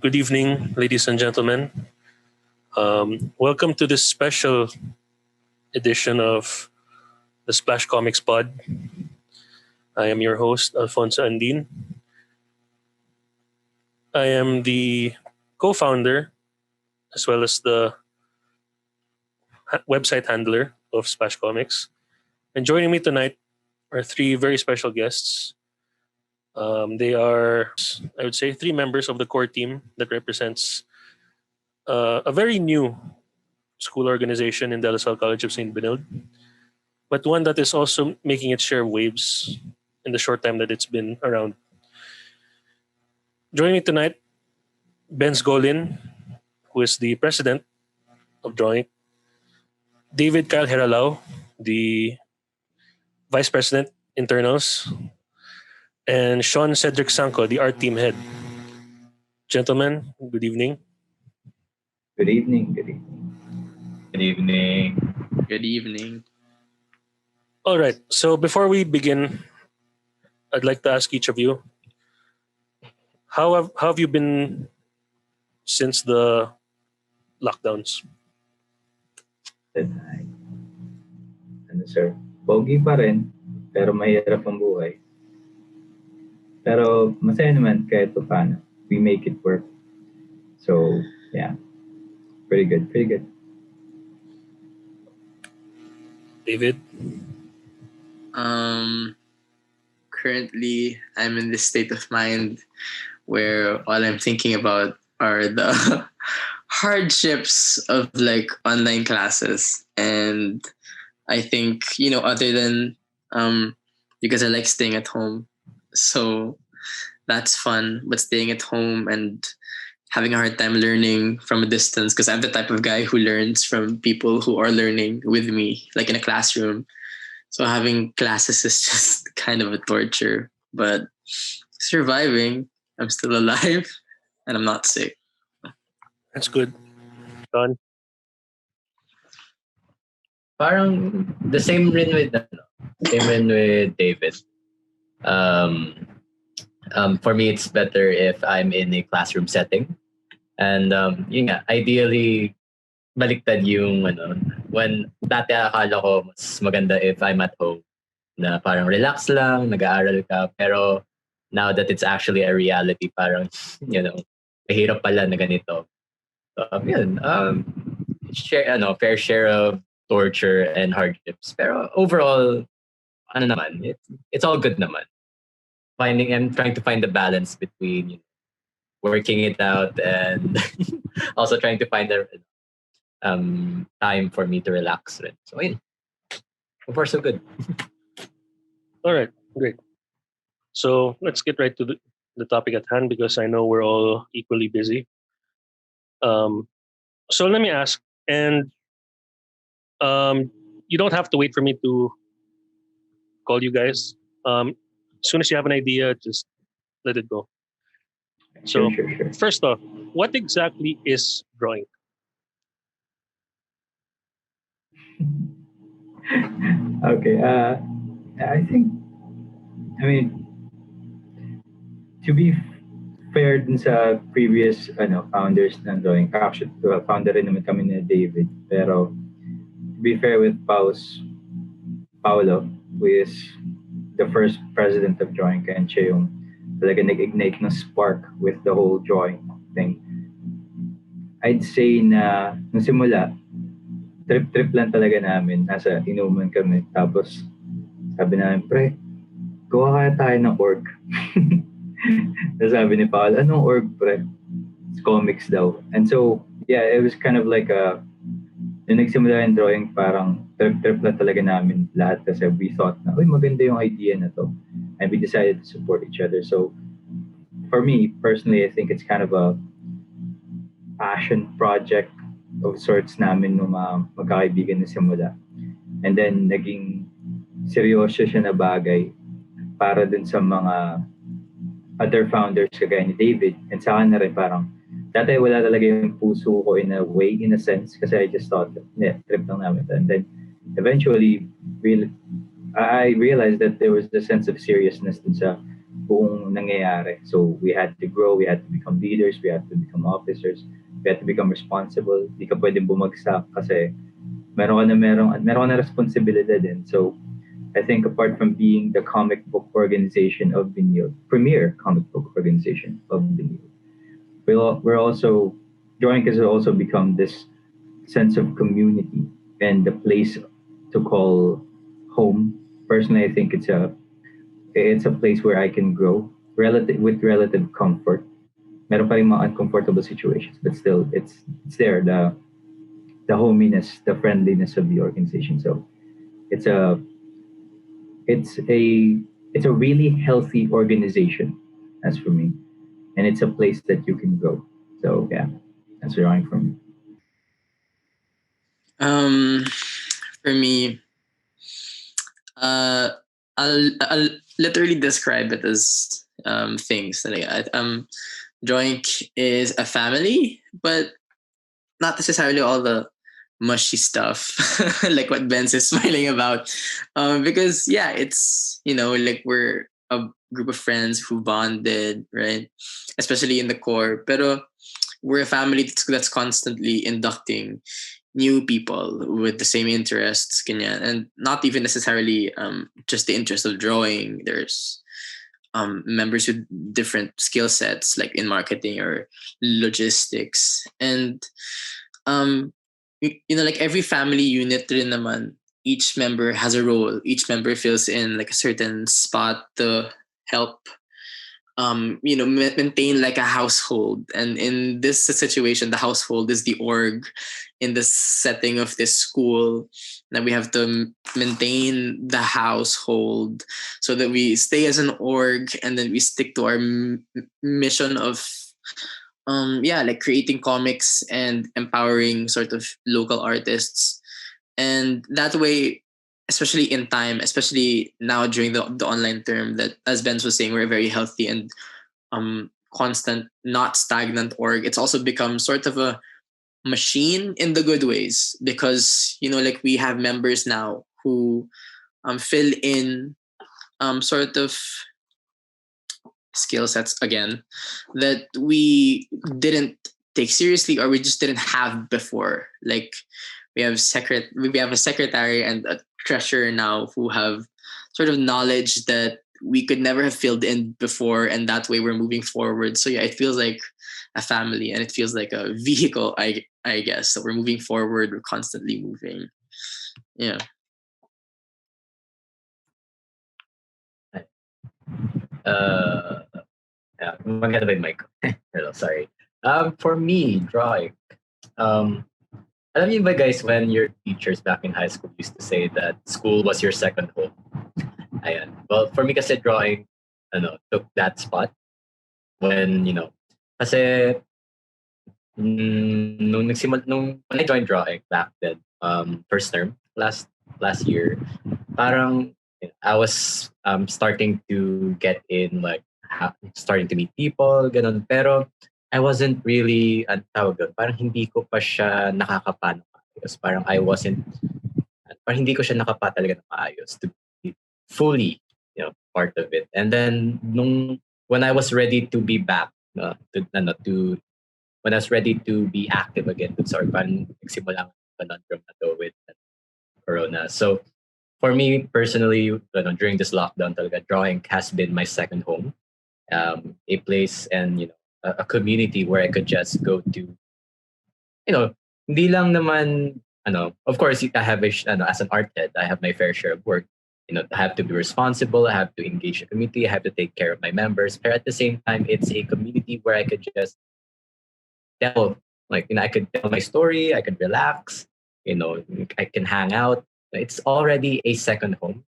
Good evening, ladies and gentlemen. Welcome to this special edition of the Splash Komiks Pod. I am your host, Alphonso Andin. I am the co-founder as well as the website handler of Splash Comics. And joining me tonight are three very special guests. They are, I would say, three members of the core team that represents a very new school organization in De La Salle College of St. Benilde, but one that is also making its share of waves in the short time that it's been around. Joining me tonight, Benz Golin, who is the president of DrawInk, David Kyle Geralao, the vice president internals, and Sean Cedric Sangco, the art team head. Gentlemen, good evening. Good evening. Good evening. Good evening. Good evening. All right. So before we begin, I'd like to ask each of you, how have you been since the lockdowns? Ano sir, pogi pa rin, pero mahirap ang buhay. Pero masaya naman kahit paano. We make it work. So, yeah. Pretty good. David? Currently, I'm in this state of mind where all I'm thinking about are the hardships of like online classes. And I think, other than because I like staying at home. So that's fun. But staying at home and having a hard time learning from a distance, because I'm the type of guy who learns from people who are learning with me, like in a classroom. So having classes is just kind of a torture, but surviving. I'm still alive and I'm not sick. That's good. Sean? Parang the same rin with David. For me, it's better if I'm in a classroom setting. And ideally, baliktad yung when dati akala ko mas maganda if I'm at home na parang relax lang, nag-aaral ka. Pero now that it's actually a reality, parang, mahirap pala na ganito. So, fair share of torture and hardships. Pero overall, it's all good naman. I'm trying to find the balance between working it out and also trying to find the time for me to relax. So, so far so good. All right, great. So let's get right to the topic at hand because I know we're all equally busy. So let me ask, and you don't have to wait for me to call you guys. As soon as you have an idea, just let it go. So Sure. first off, what exactly is DrawInk? Okay. To be fair dun sa previous founders ng DrawInk, actually, founder rin naman kami ni David. Pero to be fair with Paolo, who is the first president of DrawInk, and siya yung talaga nag-ignite ng spark with the whole drawing thing. I'd say na nung simula, trip lang talaga namin. Nasa inuman kami. Tapos sabi namin, pre, gawa kaya tayo ng org. Tapos sabi ni Paul, anong org, pre? It's comics daw. And so, yeah, it was kind of like yung nagsimula yung drawing, parang trip lang talaga namin lahat kasi we thought na, maganda yung idea na to. And we decided to support each other. So, for me, personally, I think it's kind of a passion project of sorts namin nung magkakaibigan na simula. And then, naging seryoso siya na bagay para dun sa mga other founders kagaya ni David. And sa akin na rin parang, dati wala talaga yung puso ko in a sense, kasi I just thought, trip lang namin. And then, eventually, I realized that there was the sense of seriousness dun sa buong nangyayari. So we had to grow, we had to become leaders, we had to become officers, we had to become responsible. Di ka pwedeng bumagsak kasi meron ka na responsibilidad din. So I think apart from being the comic book organization of Benilde, premier comic book organization of Benilde, we're also DrawInk has also become this sense of community and the place to call home. Personally, I think it's a place where I can grow with relative comfort. Meron pa rin mga uncomfortable situations, but still, it's there, the hominess, the friendliness of the organization. So it's a it's a it's a really healthy organization, as for me, and it's a place that you can go. So yeah, that's drawing for me. Um, for me, uh, I'll literally describe it as things. Like, DrawInk is a family, but not necessarily all the mushy stuff like what Ben's is smiling about. Because yeah, it's like we're a group of friends who bonded, right? Especially in the core. Pero we're a family that's constantly inducting new people with the same interests, ganyan. And not even necessarily just the interest of drawing. There's members with different skill sets, like in marketing or logistics. And like every family unit rin naman, each member has a role. Each member fills in like a certain spot to help maintain like a household. And in this situation, the household is the org in the setting of this school. That we have to maintain the household so that we stay as an org, and then we stick to our mission of like creating comics and empowering sort of local artists. And that way, especially in time, especially now during the online term, that as Benz was saying, we're a very healthy and constant, not stagnant org. It's also become sort of a machine in the good ways, because like we have members now who fill in sort of skill sets again that we didn't take seriously, or we just didn't have before. Like we have a secretary and a treasurer now who have sort of knowledge that we could never have filled in before, and that way we're moving forward. So yeah, it feels like a family, and it feels like a vehicle, I guess. So we're moving forward, we're constantly moving. Yeah. Yeah, maganda ba yung mic? Hello, sorry. For me, drawing. Alam niyo ba guys, when your teachers back in high school used to say that school was your second home? Ayan. Well, for me kasi drawing, took that spot when, kasi nung when I joined drawing back then, first term, last year, parang I was starting to get in, like starting to meet people, ganun. Pero I wasn't really, tawag doon, parang hindi ko pa siya nakakapano maayos. Parang hindi ko siya nakapa talaga na maayos to be fully, part of it. And then when I was ready to be back, when I was ready to be active again, sorry, parang nagsimula ang conundrum na to with Corona. So for me personally, during this lockdown talaga, drawing has been my second home. A place and a community where I could just go to. Hindi lang naman of course I have as an art head, I have my fair share of work. I have to be responsible, I have to engage the community, I have to take care of my members. But at the same time, it's a community where I could just tell, I could tell my story, I could relax, I can hang out. It's already a second home,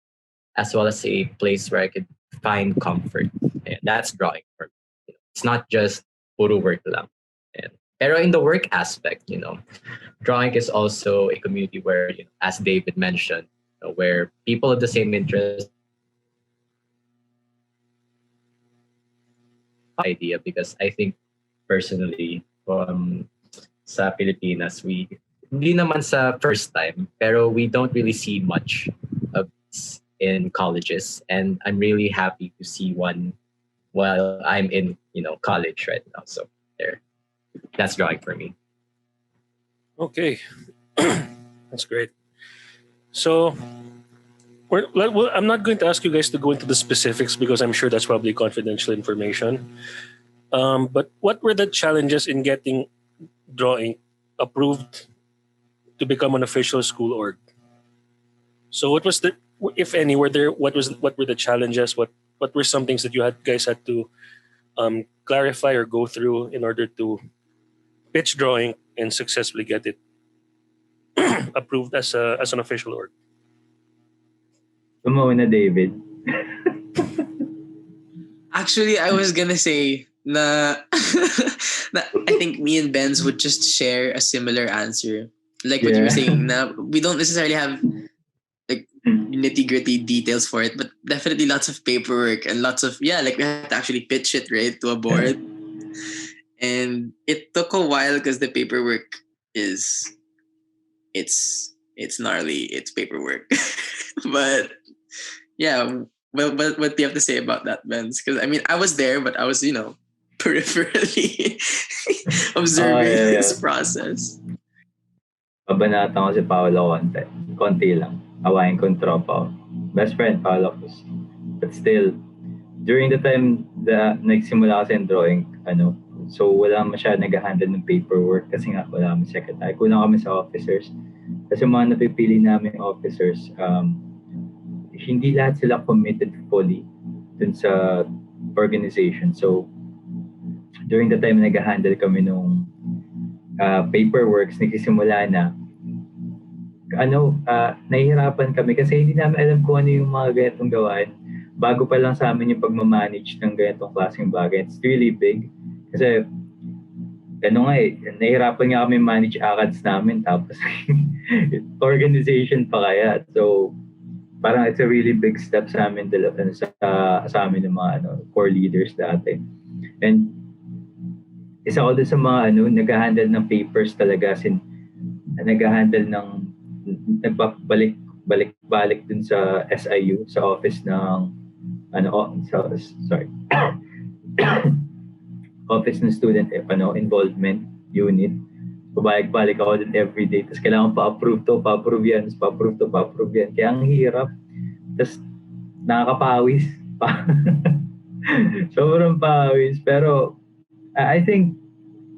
as well as a place where I could find comfort. And that's drawing for me. It's not just puro work lang. Pero in the work aspect, drawing is also a community where, as David mentioned, where people of the same interest idea, because I think personally, sa Pilipinas, hindi naman sa first time, pero we don't really see much of this in colleges, and I'm really happy to see one while I'm in, college right now. So there, that's drawing for me. Okay, that's great. So, I'm not going to ask you guys to go into the specifics because I'm sure that's probably confidential information. But what were the challenges in getting DrawInk approved to become an official school org? So, what was the, if any, what were the challenges? What were some things that guys had to clarify or go through in order to pitch DrawInk and successfully get it approved as an official org? Tumawa na, David. Actually, I was gonna say na, na I think me and Benz would just share a similar answer. Like what you were saying, na we don't necessarily have like nitty-gritty details for it, but definitely lots of paperwork and lots of like we had to actually pitch it right to a board. And it took a while because the paperwork it's gnarly, it's paperwork. But yeah, well, what do you have to say about that, Benz? Because I mean, I was there, but I was, peripherally observing this process. Pabanatan ko si Paolo konti lang. Awayin ko yung tropa ko. Best friend, Paolo. But still, during the time na nagsimula kasi yung drawing, so wala masyado nag-handle ng paperwork kasi nga wala kami secretary. Kulang kami sa officers. Kasi mga napipili namin officers, hindi lahat sila committed fully dun sa organization. So, during the time na nag-handle kami nung paperworks, nagsisimula na, nahihirapan kami kasi hindi namin alam kung ano yung mga ganitong gawain. Bago pa lang sa amin yung pagmamanage ng ganitong klaseng bagay. It's really big. Kasi, nahihirapan nga kami manage ACADS namin tapos organization pa kaya. So, parang it's a really big step sa amin sa amin ng mga core leaders dati. And isa ko din sa mga nag-handle ng papers talaga nag-handle ng nagbalik-balik dun sa SIU, sa office ng office ng student involvement unit. Pabalik-balik ako din everyday. Tapos kailangan pa-approve to, pa-approve yan. Kaya ang hirap. Tapos nakakapawis. Sobrang pawis. Pero I think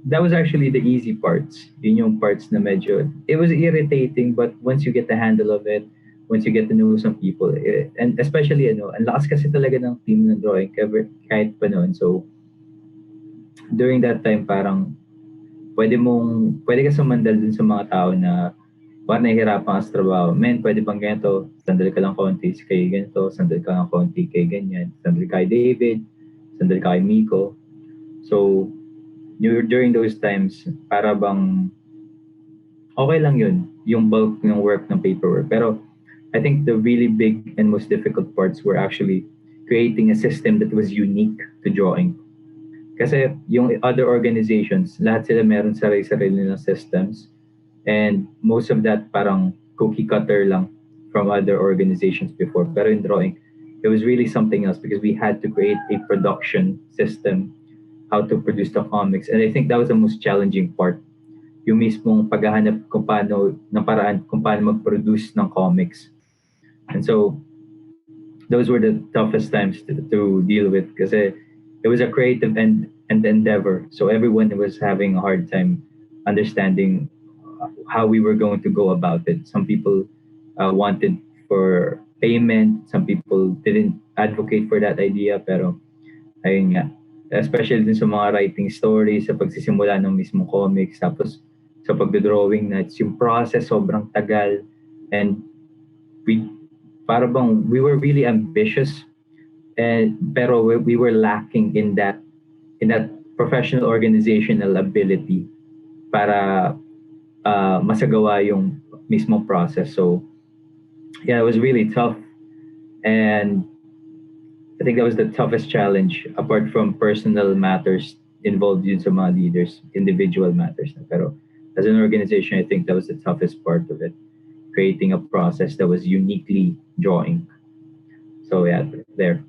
that was actually the easy parts. Yun yung parts na medyo, it was irritating, but once you get the handle of it, once you get to know some people, and especially, ang lakas kasi talaga ng team ng drawing kahit pa noon. So, during that time, parang, pwede ka sumandal dun sa mga tao na parang nahihirapan ka sa trabaho. Men, pwede bang ganito? Sandal ka lang konti kay ganito, sandal ka lang konti kay ganyan, sandal kay David, sandal kay Miko. So, during those times, para bang okay lang yun, yung bulk ng work ng paperwork. Pero I think the really big and most difficult parts were actually creating a system that was unique to DrawInk. Kasi yung other organizations, lahat sila meron sarili nilang systems. And most of that parang cookie cutter lang from other organizations before. Pero in DrawInk, it was really something else because we had to create a production system, how to produce the comics. And I think that was the most challenging part. Yung mismong paghahanap kung paano mag-produce ng comics. And so, those were the toughest times to deal with kasi it was a creative and endeavor. So everyone was having a hard time understanding how we were going to go about it. Some people wanted for payment. Some people didn't advocate for that idea. Pero ayun nga, especially dun sa mga writing stories, sa pagsisimula ng mismong comics, tapos sa pagdodrawing na yung process sobrang tagal. And we were really ambitious, pero we were lacking in that professional organizational ability para masagawa yung mismong process. So yeah, it was really tough, and I think that was the toughest challenge apart from personal matters involved in sa mga leaders, individual matters. Pero as an organization, I think that was the toughest part of it, creating a process that was uniquely DrawInk. So yeah, there,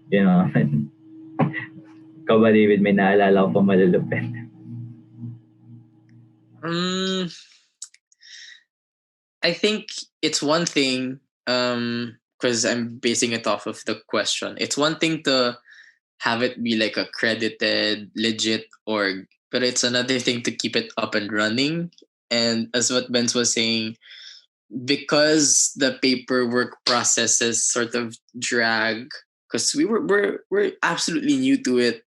Ikaw ba, David, may naalala ko pa malulupit? I think it's one thing, because I'm basing it off of the question. It's one thing to have it be like a credited, legit org, but it's another thing to keep it up and running. And as what Benz was saying, because the paperwork processes sort of drag, because we're absolutely new to it,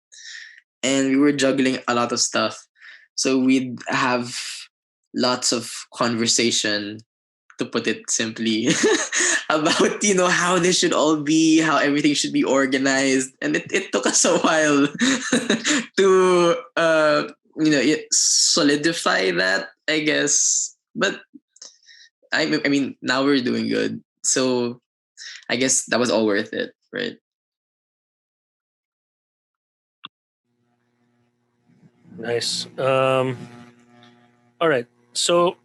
and we were juggling a lot of stuff, so we'd have lots of conversation, to put it simply, about how this should all be, how everything should be organized, and it took us a while to solidify that, I guess. But I mean, now we're doing good, so I guess that was all worth it, right? Nice. All right. So,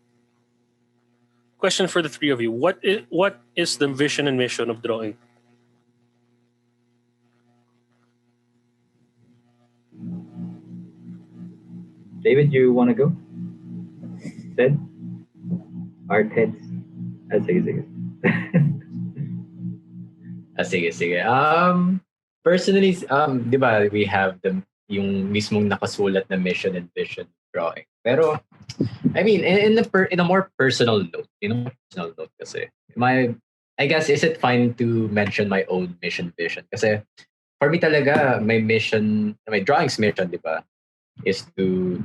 question for the three of you: what is the vision and mission of DrawInk? David, you want to go? Said? Art heads? Sige. Sige. Personally, di ba, we have yung mismong nakasulat na mission and vision drawing. Pero, I mean, in a more personal note, kasi, I guess, is it fine to mention my own mission vision? Kasi, for me talaga, my drawing's mission, di ba, is to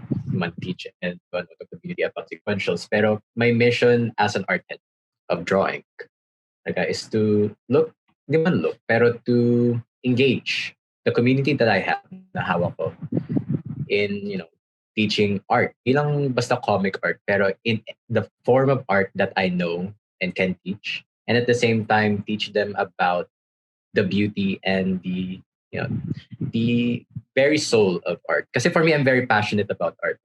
teach and to the community about sequentials. Pero my mission as an art head of drawing is to pero to engage the community that I have, na hawak ko, in, teaching art. Bilang basta comic art, pero in the form of art that I know and can teach. And at the same time, teach them about the beauty and the very soul of art. Kasi for me, I'm very passionate about art.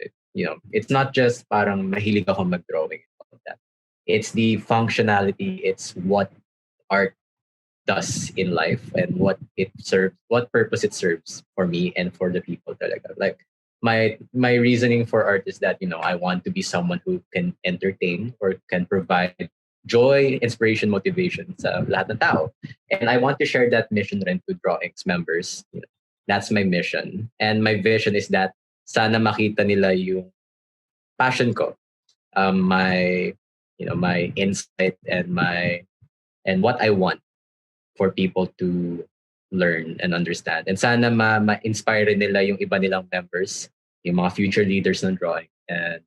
It's not just parang mahilig ako mag-drawing and all of that. It's the functionality. It's what art does in life and what purpose it serves for me and for the people talaga. Like my reasoning for art is that, I want to be someone who can entertain or can provide joy, inspiration, motivation sa lahat ng tao. And I want to share that mission rin to DrawInk's members. That's my mission. And my vision is that sana makita nila yung passion ko, my insight and what I want for people to learn and understand. And sana ma-inspire nila yung iba nilang members, yung mga future leaders ng drawing, and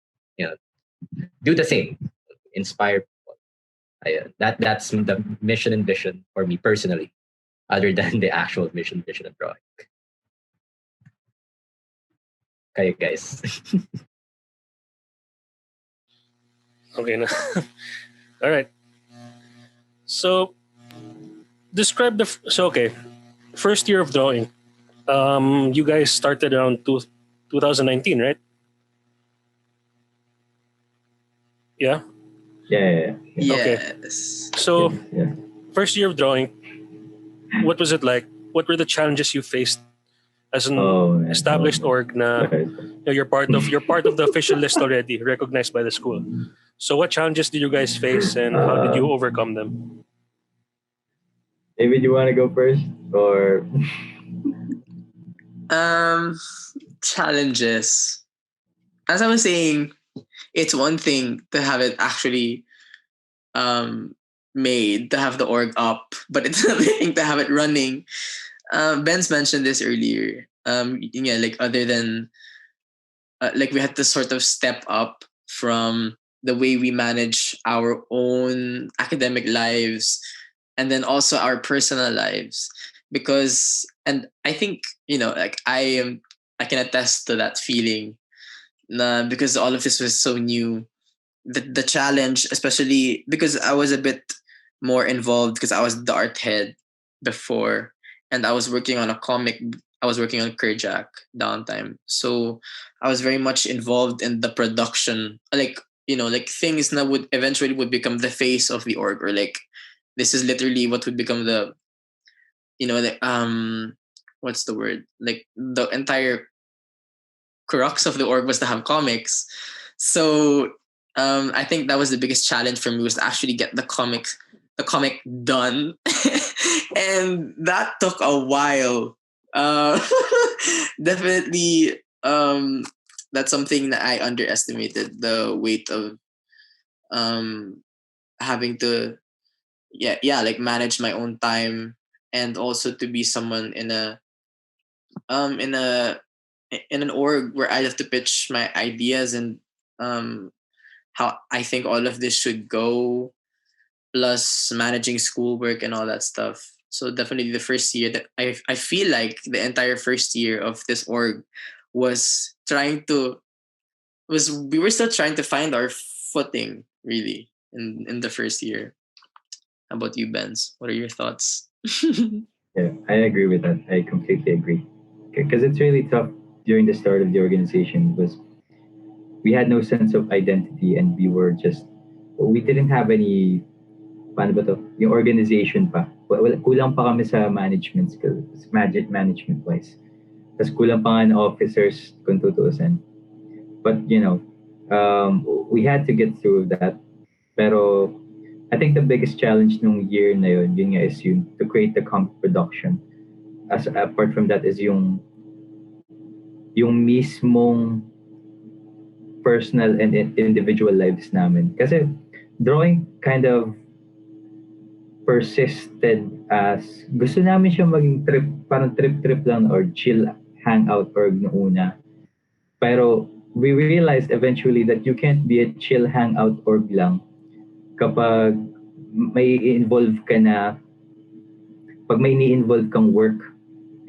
do the same, inspire people. That's the mission and vision for me personally, other than the actual mission, vision, and drawing. Kayo guys. Okay na. All right. So, describe okay. First year of drawing. You guys started around 2019, right? Yeah. Yeah. Okay. Yes. So, Yeah. first year of drawing, what was it like? What were the challenges you faced as an established org na you're part of the official list already, recognized by the school? So what challenges did you guys face and how did you overcome them? David, you want to go first? Or challenges. As I was saying, it's one thing to have it actually made, to have the org up, but it's another thing to have it running. Ben's mentioned this earlier. Like other than like we had to sort of step up from the way we manage our own academic lives and then also our personal lives, because, and I think, like I can attest to that feeling, because all of this was so new. The challenge, especially because I was a bit more involved because I was the art head before, and I was working on a comic. I was working on Kerjack downtime, so I was very much involved in the production. Like things that would eventually become the face of the org, or like this is literally what would become the what's the word? Like the entire crux of the org was to have comics. So I think that was the biggest challenge for me, was to actually get the comic done, and that took a while. Uh, definitely, that's something that I underestimated, the weight of um, having to like manage my own time, and also to be someone in a um in a in an org where I have to pitch my ideas, and um how I think all of this should go, plus managing schoolwork and all that stuff. So definitely the first year, that I feel like the entire first year of this org was we were still trying to find our footing, really, in the first year. How about you, Benz? What are your thoughts? Yeah, I agree with that. I completely agree. Because it's really tough during the start of the organization, because we had no sense of identity, and we didn't have any, paano ba to, yung organization pa. Kulang pa kami sa management skills, management wise. Tapos kulang pa nga ng officers kung tutuusin. But, we had to get through that. Pero I think the biggest challenge nung year na yun nga, is to create the comic production. As apart from that is yung mismong personal and individual lives namin. Kasi drawing kind of persisted as gusto namin siya maging trip, parang trip lang or chill hangout org noong una. Pero we realized eventually that you can't be a chill hangout org lang kapag may involve ka na, pag may ni-involve kang work.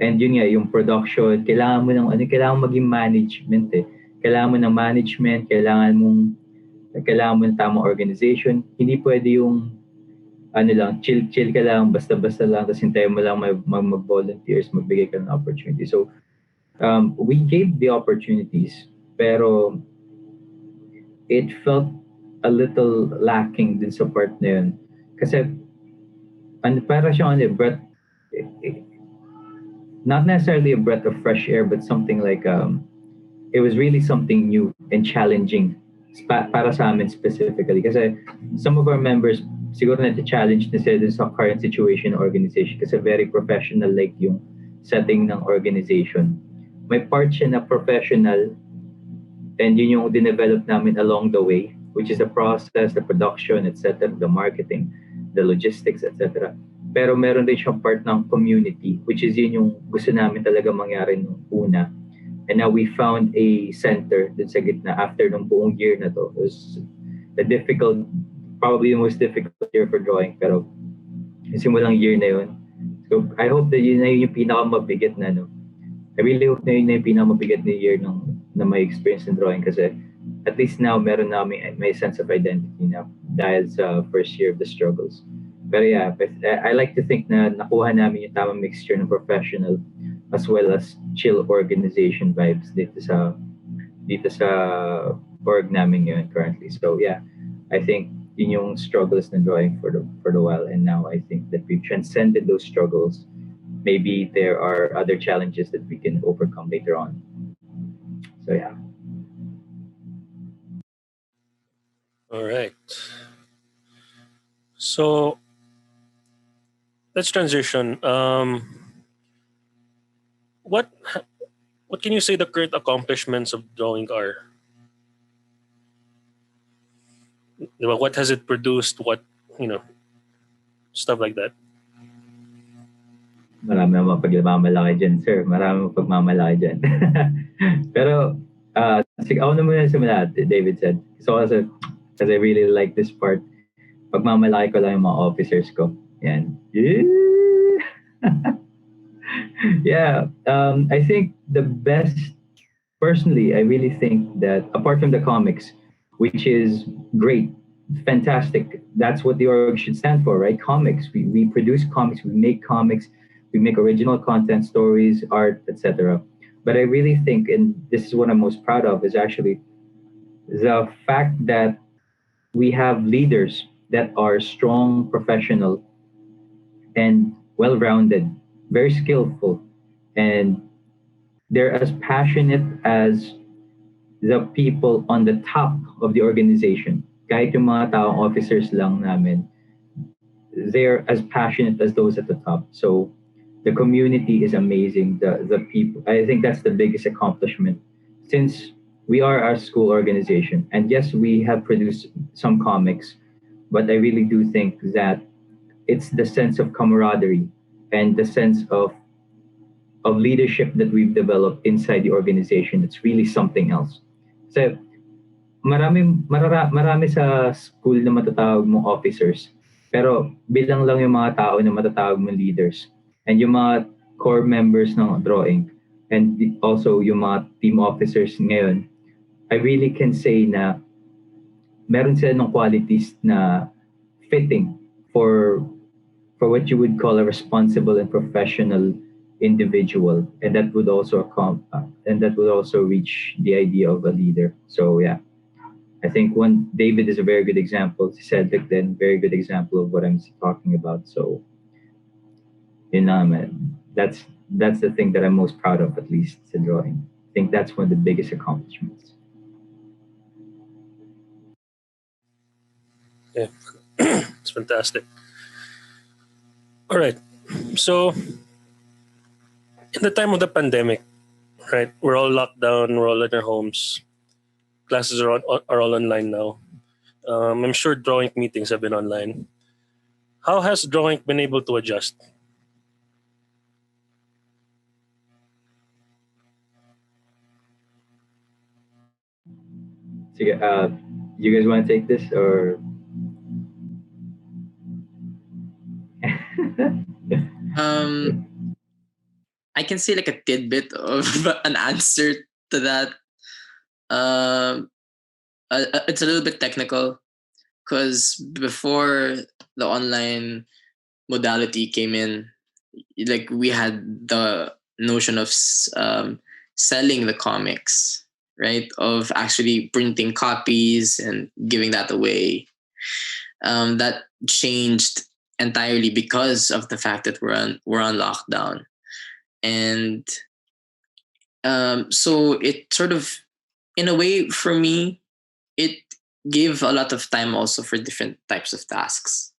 And yun nga, yung production, kailangan mo maging management eh. Kailangan mo ng management, kailangan mo ng tamang organization. Hindi pwede yung chill ka lang, basta-basta lang, tapos hintayin mo lang mag-volunteers, magbigay ka ng opportunity. So, we gave the opportunities, pero it felt a little lacking din sa part na yun. Kasi, para siyang breath, not necessarily a breath of fresh air, but something like, it was really something new and challenging para sa amin specifically. Kasi some of our members, siguro na-challenge na sila sa current situation ng organization, kasi very professional like yung setting ng organization. May part siya na professional, and yun yung dinevelop namin along the way, which is the process, the production, etc., the marketing, the logistics, etc. Pero meron din siyang part ng community, which is yun yung gusto namin talaga mangyari nung una. And now we found a center dun sa gitna after nung buong year na to. It was probably the most difficult year for drawing, pero yung simulang year na yun. So I hope that yun na yung pinakamabigat na, I really hope na yun na yung pinakamabigat na year na may experience in drawing, kasi at least now meron namin may sense of identity na dahil sa first year of the struggles. Pero yeah, I like to think na nakuha namin yung tamang mixture ng professional as well as chill organization vibes dito sa org namin ngayon currently. So yeah, I think yun yung struggles na drawing for the while, and now I think that we've transcended those struggles. Maybe there are other challenges that we can overcome later on. So yeah. All right. So let's transition. What can you say the current accomplishments of DrawInk are? What has it produced? What, stuff like that. Marami naman pagmamalaki dyan, sir. Marami naman pagmamalaki dyan. Pero, sige, ako na muna simula, David said. So, kasi I really like this part. Pagmamalaki ko lang yung mga officers ko. Yan. Yeah. I think the best, personally, I really think that apart from the comics, which is great, fantastic, that's what the org should stand for, right? Comics. We produce comics, we make original content, stories, art, etc. But I really think, and this is what I'm most proud of, is actually the fact that we have leaders that are strong, professional, and well-rounded, very skillful, and they're as passionate as the people on the top of the organization. Kahit yung mga taong officers lang namin, they're as passionate as those at the top. So the community is amazing. The people, I think that's the biggest accomplishment since we are our school organization. And yes, we have produced some comics, but I really do think that it's the sense of camaraderie and the sense of leadership that we've developed inside the organization. It's really something else. So marami sa school na matatawag mong officers, pero bilang lang yung mga tao na matatawag mong leaders. And yung mga core members ng DrawInk and also yung mga team officers ngayon, I really can say na meron sila ng qualities na fitting for what you would call a responsible and professional individual, and that would also reach the idea of a leader. So yeah, I think David is a very good example. Cedric then very good example of what I'm talking about. So that's the thing that I'm most proud of, at least in drawing. I think that's one of the biggest accomplishments. Yeah, it's fantastic. All right, so in the time of the pandemic, right, we're all locked down, we're all in our homes. Classes are all online now. I'm sure DrawInk meetings have been online. How has DrawInk been able to adjust? So, you guys want to take this or? I can say like a tidbit of an answer to that. It's a little bit technical because before the online modality came in, like we had the notion of selling the comics, right? Of actually printing copies and giving that away. That changed entirely because of the fact that we're on lockdown, and so it sort of, in a way, for me, it gave a lot of time also for different types of tasks.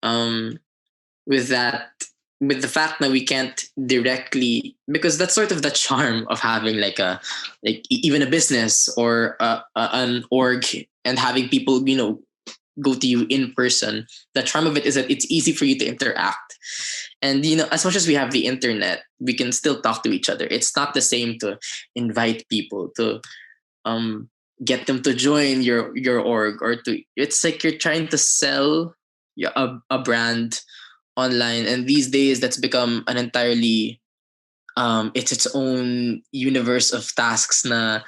With the fact that we can't directly, because that's sort of the charm of having even a business or an org and having people, go to you in person. The charm of it is that it's easy for you to interact. And, as much as we have the internet, we can still talk to each other. It's not the same to invite people to get them to join your org, or it's like you're trying to sell a brand online. And these days that's become an entirely, it's its own universe of tasks na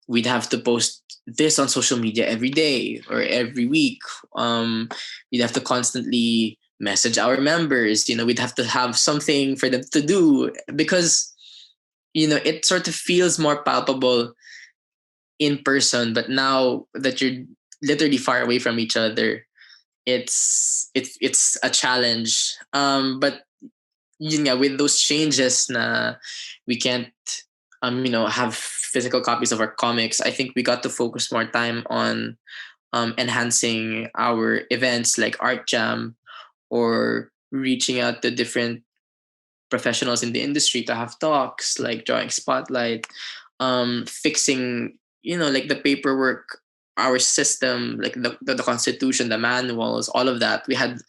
we'd have to post this on social media every day or every week. We'd have to constantly message our members. We'd have to have something for them to do because, it sort of feels more palpable in person. But now that you're literally far away from each other, it's a challenge. But with those changes na we can't have physical copies of our comics, I think we got to focus more time on enhancing our events like Art Jam, or reaching out to different professionals in the industry to have talks like DrawInk Spotlight, fixing like the paperwork, our system, like the constitution, the manuals, all of that. We had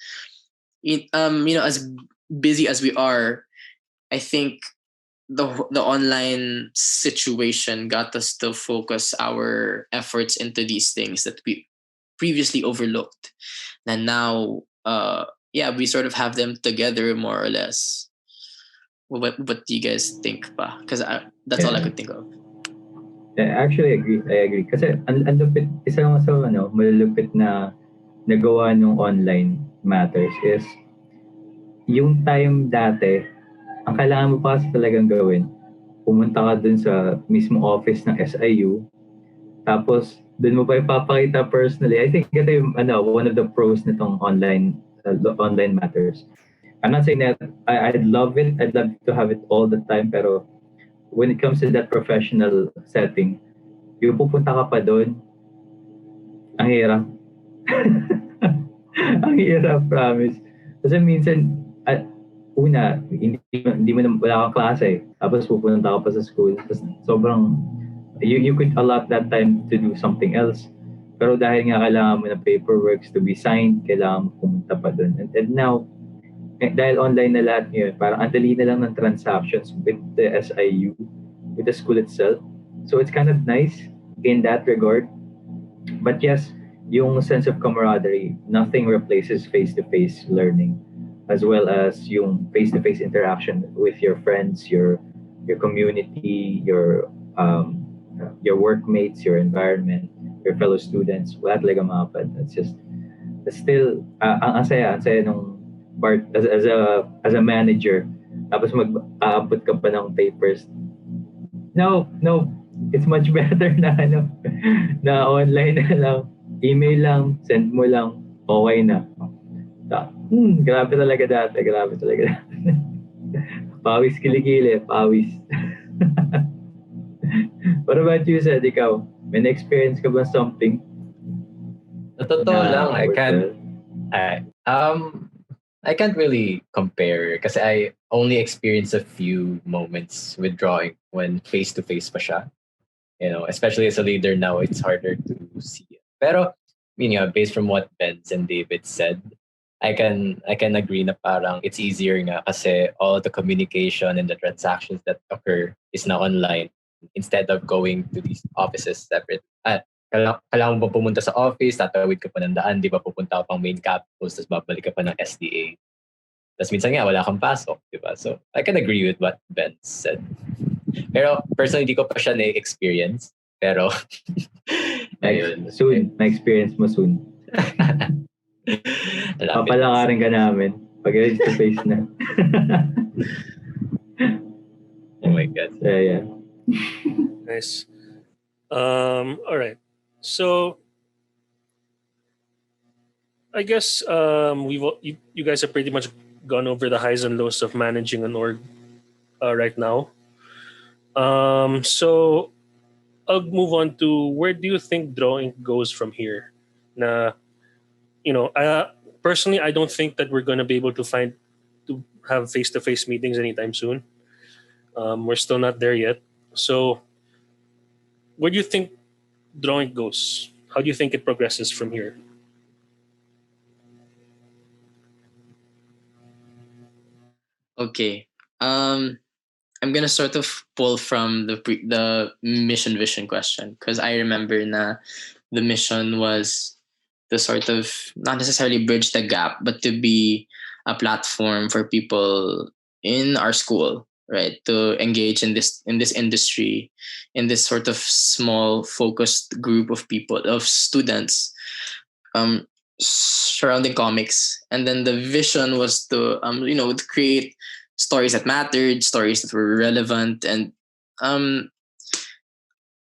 as busy as we are, I think the online situation got us to focus our efforts into these things that we previously overlooked. And now we sort of have them together more or less. What do you guys think pa? Because that's all I could think of. Actually, I agree. Kasi ang lupit, isa lang sa malulupit na nagawa ng online matters is yung time dati, ang kailangan mo pa talagang gawin, pumunta ka dun sa mismo office ng SIU, tapos dun mo pa ipapakita personally. I think ito yung one of the pros nitong online matters. I'm not saying that I'd love it. I'd love to have it all the time. Pero when it comes to that professional setting, yung pupunta ka pa doon, ang hirap. Ang hirap, promise. Kasi minsan, una, hindi mo na, wala kang klase. Tapos pupunta ka pa sa school. Tapos sobrang, you could allot that time to do something else. Pero dahil nga kailangan mo ng paperwork to be signed, kailangan mo pumunta pa doon. And now, dahil online na lahat ngayon, parang ang dali na lang ng transactions with the SIU, with the school itself. So it's kind of nice in that regard. But yes, yung sense of camaraderie, nothing replaces face-to-face learning, as well as yung face-to-face interaction with your friends, your community, your workmates, your environment, your fellow students. Wala talaga mapad. It's still ang saya nung part as a manager. Tapos mag-aabot ka pa ng papers. No, it's much better na na online na lang. Email lang, send mo lang, okay na. Grabe talaga dati. Pawis kilikili, pawis. What about you, Sed? Ikaw, may na-experience ka ba something? Sa totoo lang, I can't really compare kasi I only experienced a few moments with drawing when face-to-face pa siya. You know, especially as a leader now, it's harder to see. Pero, based from what Benz and David said, I can agree na parang it's easier nga kasi all the communication and the transactions that occur is now online instead of going to these offices separate. Kailangan mo pumunta sa office, tatawid ka pa ng daan, di ba pupunta ka pang main campus, tapos babalik ka pa ng SDA. Tapos minsan nga, wala kang pasok, di ba? So, I can agree with what Ben said. Pero personally, di ko pa siya na-experience. Pero, ayun. Soon, na-experience mo soon. Papalakarin ka namin pag face-to-face na. Oh my God. Yeah. Nice. All right. So, I guess you guys have pretty much gone over the highs and lows of managing an org right now. So I'll move on to where do you think DrawInk goes from here? Personally, I don't think that we're going to be able to have face-to-face meetings anytime soon. We're still not there yet. So where do you think DrawInk goes? How do you think it progresses from here? Okay. I'm gonna sort of pull from the mission vision question because I remember the mission was to sort of not necessarily bridge the gap, but to be a platform for people in our school, right, to engage in this industry, in this sort of small focused group of people, of students, surrounding comics. And then the vision was to to create stories that mattered, stories that were relevant, and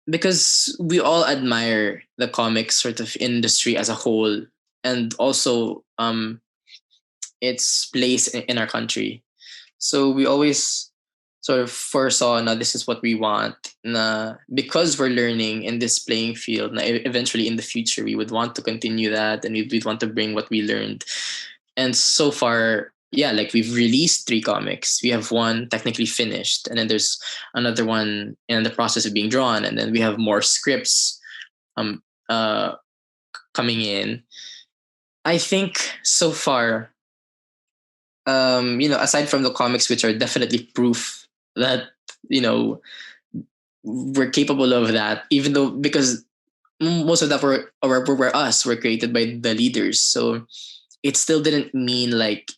because we all admire the comics sort of industry as a whole, and also its place in our country. So we always sort of foresaw na this is what we want, na because we're learning in this playing field, na eventually in the future we would want to continue that, and we'd want to bring what we learned. And so far, yeah, like we've released 3 comics. We have one technically finished, and then there's another one in the process of being drawn, and then we have more scripts coming in. I think so far, aside from the comics, which are definitely proof that we're capable of that, even though because most of that were us, were created by the leaders. So it still didn't mean like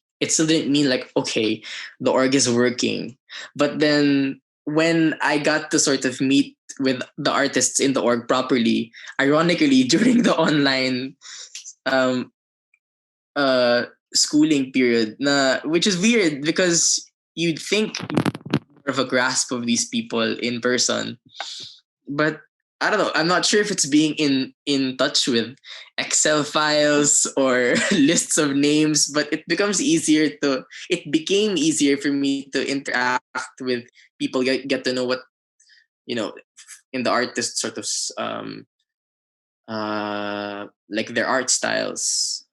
okay, the org is working. But then when I got to sort of meet with the artists in the org properly, ironically during the online schooling period, which is weird because you'd think of a grasp of these people in person, but I don't know. I'm not sure if it's being in touch with Excel files or lists of names, but it became easier for me to interact with people, get to know what, in the artist sort of like their art styles,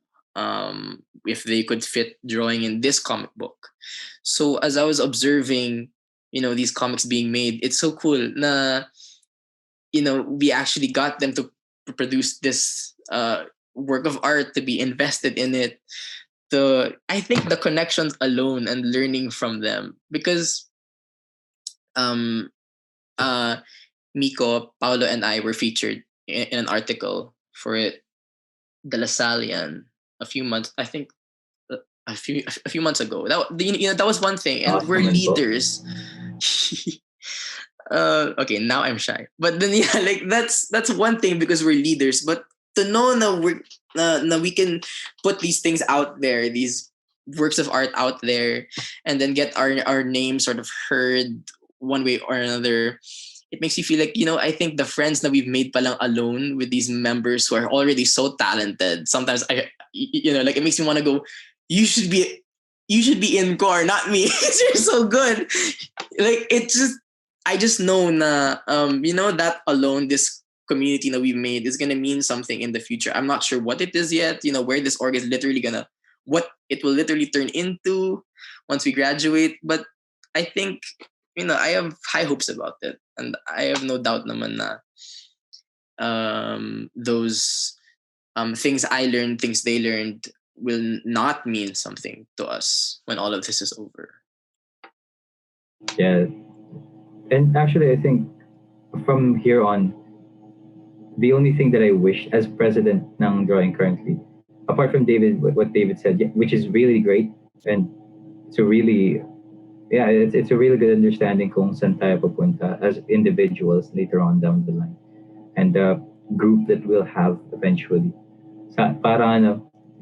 if they could fit drawing in this comic book. So as I was observing, these comics being made, it's so cool na, we actually got them to produce this work of art, to be invested in it. I think the connections alone and learning from them, because um Miko, Paolo, and I were featured in an article for it, De La Salle, a few months, I think, a few months ago. That was one thing, and we're leaders. Okay, now I'm shy, but then like that's one thing, because we're leaders. But to know that we can put these things out there, these works of art out there, and then get our name sort of heard one way or another. It makes you feel like, I think the friends that we've made palang alone with these members who are already so talented. Sometimes like it makes me want to go, you should be in core, not me. You're so good. Like I just know na, that alone, this community that we've made is gonna mean something in the future. I'm not sure what it is yet, where this org is literally what it will literally turn into once we graduate. But I think, I have high hopes about it, and I have no doubt naman na those things I learned, things they learned, will not mean something to us when all of this is over. Yeah. And actually, I think from here on, the only thing that I wish as president ng drawing currently, apart from what David said, which is really great, and it's a really it's a really good understanding kung saan tayo papunta as individuals later on down the line, and the group that we'll have eventually. Para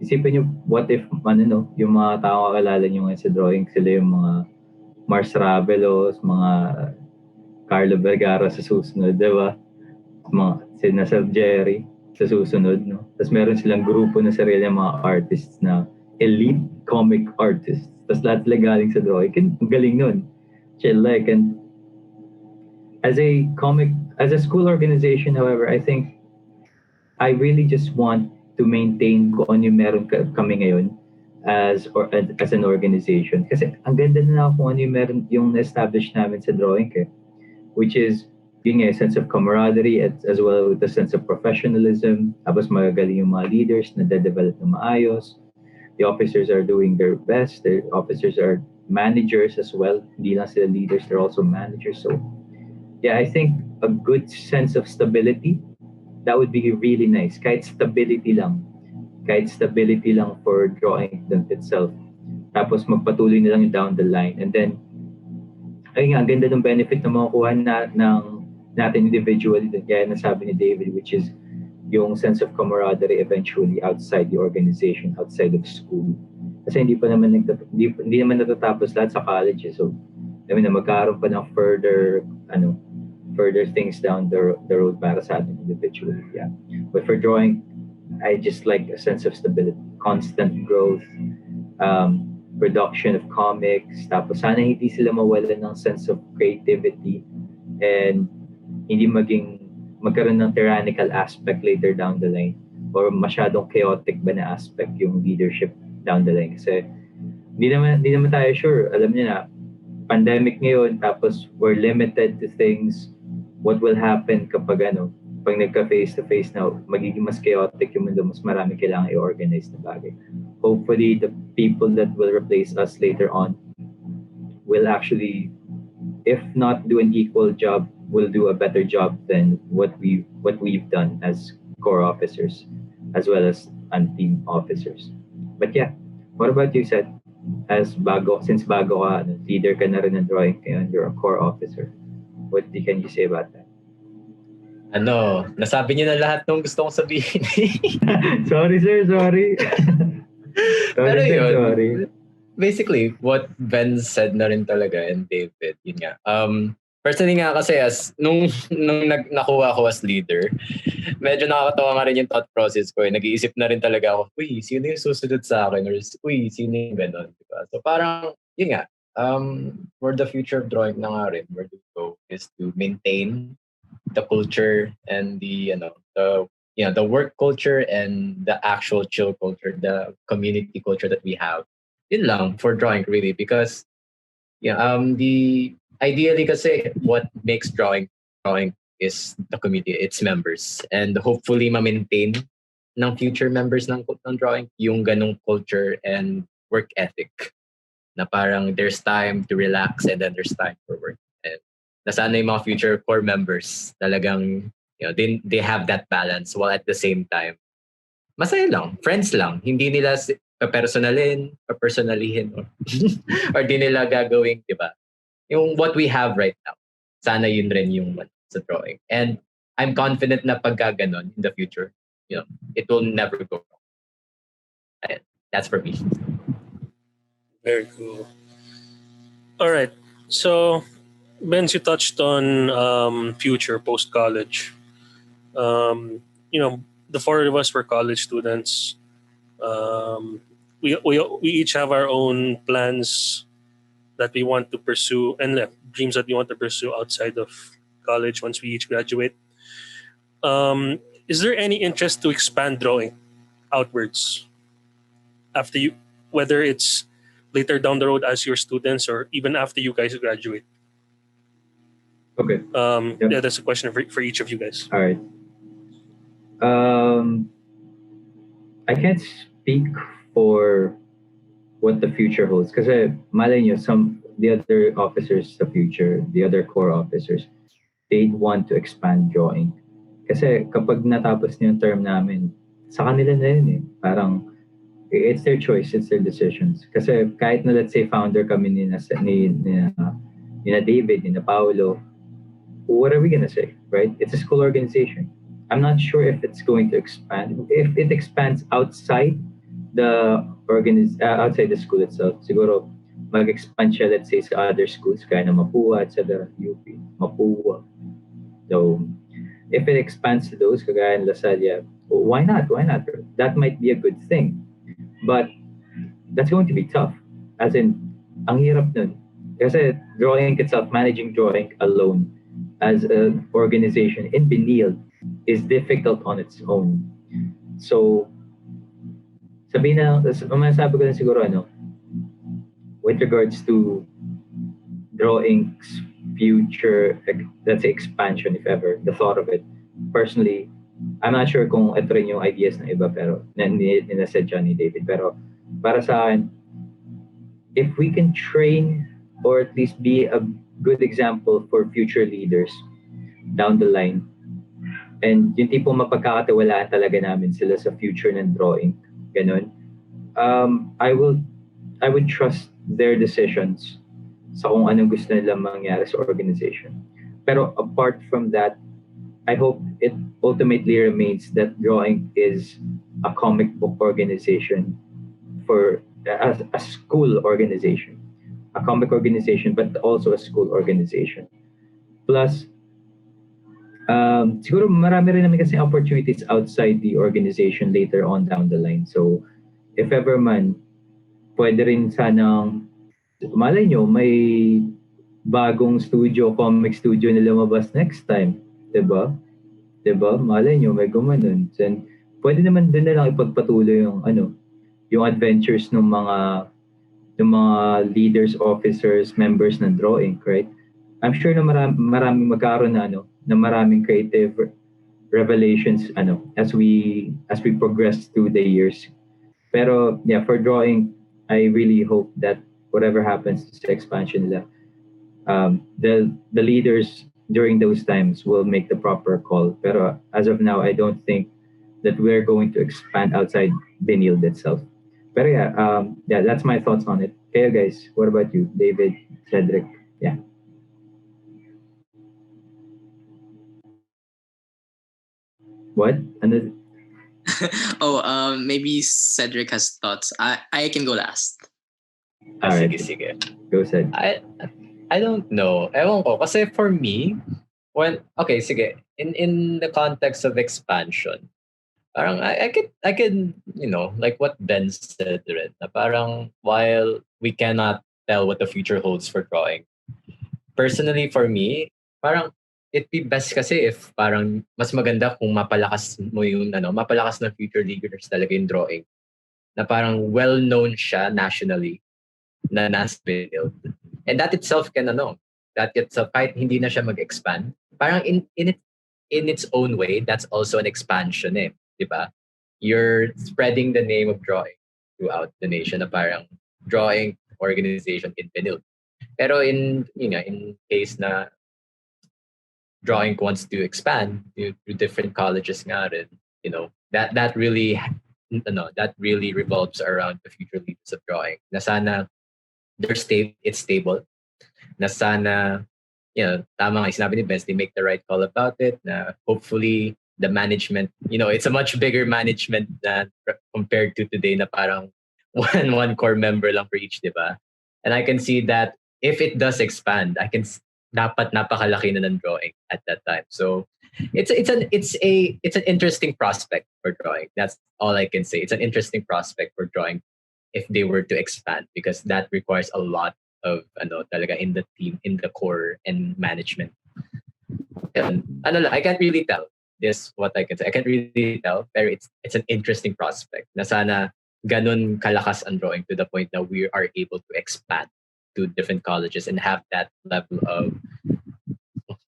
isipin nyo, what if yung mga tao kakilala nyo ngayon sa drawing, sila yung mga Mars Ravelos, mga Carlo Vergara sa susunod, di ba? Mga sina Sir Jerry sa susunod, no? Tapos meron silang grupo na sarili ng mga artists na elite comic artists. Tapos lahat sila galing sa drawing. Ang galing nun. Chill like. And as a school organization, however, I think I really just want to maintain kung ano yung meron kami ngayon as an organization. Kasi ang ganda na kung ano yung meron yung na-establish namin sa DrawInk, which is being a sense of camaraderie as well with a sense of professionalism. Tapos magagaling yung mga leaders na de-develop na maayos. The officers are doing their best. The officers are managers as well. Hindi lang sila leaders, they're also managers. So yeah, I think a good sense of stability, that would be really nice. Kahit stability lang for drawing itself. Tapos magpatuloy na lang down the line. And then, ang ganda ng benefit na makukuha natin individually, kaya nasabi ni David, which is yung sense of camaraderie eventually outside the organization, outside of school. Kasi hindi naman natatapos lahat sa college. So, magkaroon pa ng further things down the road para sa atin individually. Yeah. But for drawing, I just like a sense of stability, constant growth, production of comics. Tapos sana hindi sila mawalan ng sense of creativity and hindi magkaroon ng tyrannical aspect later down the line, or masyadong chaotic ba na aspect yung leadership down the line. Kasi hindi naman tayo sure. Alam niyo na, pandemic ngayon, tapos we're limited to things. What will happen kapag pag nagka face-to-face na, magiging mas chaotic yung mundo, mas marami kailangan i-organize na bagay. Hopefully, the people that will replace us later on will actually, if not do an equal job, will do a better job than what we've done as core officers, as well as team officers. But yeah, what about you, Seth? Since bago ka, leader ka na rin ng drawing, and you're a core officer. What can you say about that? Nasabi niyo na lahat ng gusto kong sabihin. Sorry, sir. Sorry. Pero yun, sorry. Basically, what Ben said na rin talaga, and David, yun nga. Personally nga kasi nung nakuha ko as leader, medyo nakakatawa nga rin yung thought process ko. Nag-iisip na rin talaga ako, uy, sino yung susunod sa akin? Or uy, sino yung gano'n? Diba? So parang, yun nga, for the future of drawing na nga rin, where to go is to maintain the culture and the work culture and the actual chill culture, the community culture that we have. Yun lang for drawing really, because the ideally kasi what makes drawing is the community, its members, and hopefully ma-maintain ng future members ng drawing yung ganong culture and work ethic na parang there's time to relax and then there's time for work. And nasana yung mga future core members talagang they have that balance while at the same time masaya lang, friends lang, hindi nila personalihin or di nila gagawing, di ba? Yung what we have right now, sana yun rin yung sa drawing. And I'm confident na pagka ganon in the future, it will never go wrong. And that's for me. Very cool. All right. So, Benz, you touched on future post college. The four of us were college students. We each have our own plans that we want to pursue and dreams that we want to pursue outside of college once we each graduate. Is there any interest to expand drawing outwards after you, whether it's later down the road as your students or even after you guys graduate? Okay. Yeah, that's a question for each of you guys. All right. I can't speak for what the future holds kasi malay nyo, the other officers sa future, the other core officers, they'd want to expand drawing. Kasi kapag natapos niyo yung term namin, sa kanila na yun eh. Parang it's their choice, it's their decisions. Kasi kahit na let's say founder kami ni David, ni Paolo, what are we gonna say, right? It's a school organization. I'm not sure if it's going to expand. If it expands outside the outside the school itself, siguro mag-expand siya, let's say, sa other schools, kaya na Mapua, etc., UP, Mapua. So, if it expands to those, kagaya ng Lasalle, why not? Why not? That might be a good thing. But that's going to be tough. As in, ang hirap nun. Kasi DrawInk itself, managing DrawInk alone as an organization in Benilde is difficult on its own. So, masasabi ko na siguro, with regards to DrawInk's future, let's say expansion, if ever, the thought of it, personally, I'm not sure kung ito rin yung ideas ng iba, pero ninasadya ni David, pero para sa akin, if we can train or at least be a good example for future leaders down the line, and yung tipong mapagkakatiwalaan talaga namin sila sa future ng DrawInk, ganun, I would trust their decisions sa kung anong gusto nilang mangyari sa organization. Pero apart from that, I hope it ultimately remains that DrawInk is a comic book organization for a school organization, a comic organization, but also a school organization. Plus, siguro marami rin naman kasi opportunities outside the organization later on down the line. So, if ever man, pwede rin sanang, malay nyo, may bagong comic studio na lumabas next time. Diba? Malay nyo, may gumanon. And pwede naman din na lang ipagpatuloy yung adventures ng mga leaders, officers, members ng DrawInk, right? I'm sure na maraming magkaroon na maraming creative revelations as we progress through the years. Pero yeah, for DrawInk, I really hope that whatever happens to the expansion nila, the leaders during those times will make the proper call. Pero as of now, I don't think that we're going to expand outside Benilde itself. Pero yeah, that's my thoughts on it. Okay, guys, what about you, David, Cedric? Yeah. What? Maybe Cedric has thoughts. I can go last. All right. Sige. Go, Ced. I don't know. Ewan ko. Kasi for me, okay, sige. In the context of expansion, parang I can, like what Ben said, rin, na parang while we cannot tell what the future holds for drawing, personally for me, parang it'd be best kasi if parang mas maganda kung mapalakas ng future leaguers talaga yung drawing. Na parang well-known siya nationally na nasa Benilde. And that itself that itself, kahit hindi na siya mag-expand, parang in its own way, that's also an expansion di ba? You're spreading the name of drawing throughout the nation na parang drawing organization in Benilde. Pero in case na drawing wants to expand to different colleges nga rin, that really that really revolves around the future leaders of drawing. Na sana it's stable. Na sana, tama nga sinabi ni Benz, they make the right call about it. Na hopefully the management, it's a much bigger management than compared to today na parang one core member lang for each, di ba? And I can see that if it does expand, dapat napakalaki na ng drawing at that time. So it's an interesting prospect for drawing. That's all I can say. It's an interesting prospect for drawing if they were to expand, because that requires a lot of talaga in the team, in the core and management. And I can't really tell. This what I can say. I can't really tell, pero it's an interesting prospect. Na sana ganun kalakas ang drawing to the point that we are able to expand to different colleges and have that level of,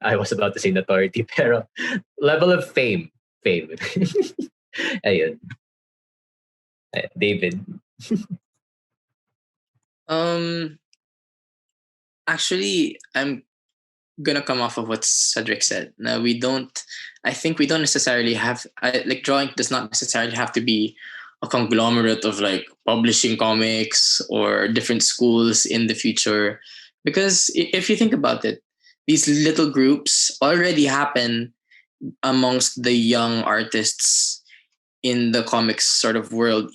I was about to say notoriety, pero level of fame. Ayun. David. Actually, I'm gonna come off of what Cedric said. Now, I think we don't necessarily have, like, drawing does not necessarily have to be a conglomerate of like publishing comics or different schools in the future. Because if you think about it, these little groups already happen amongst the young artists in the comics sort of world,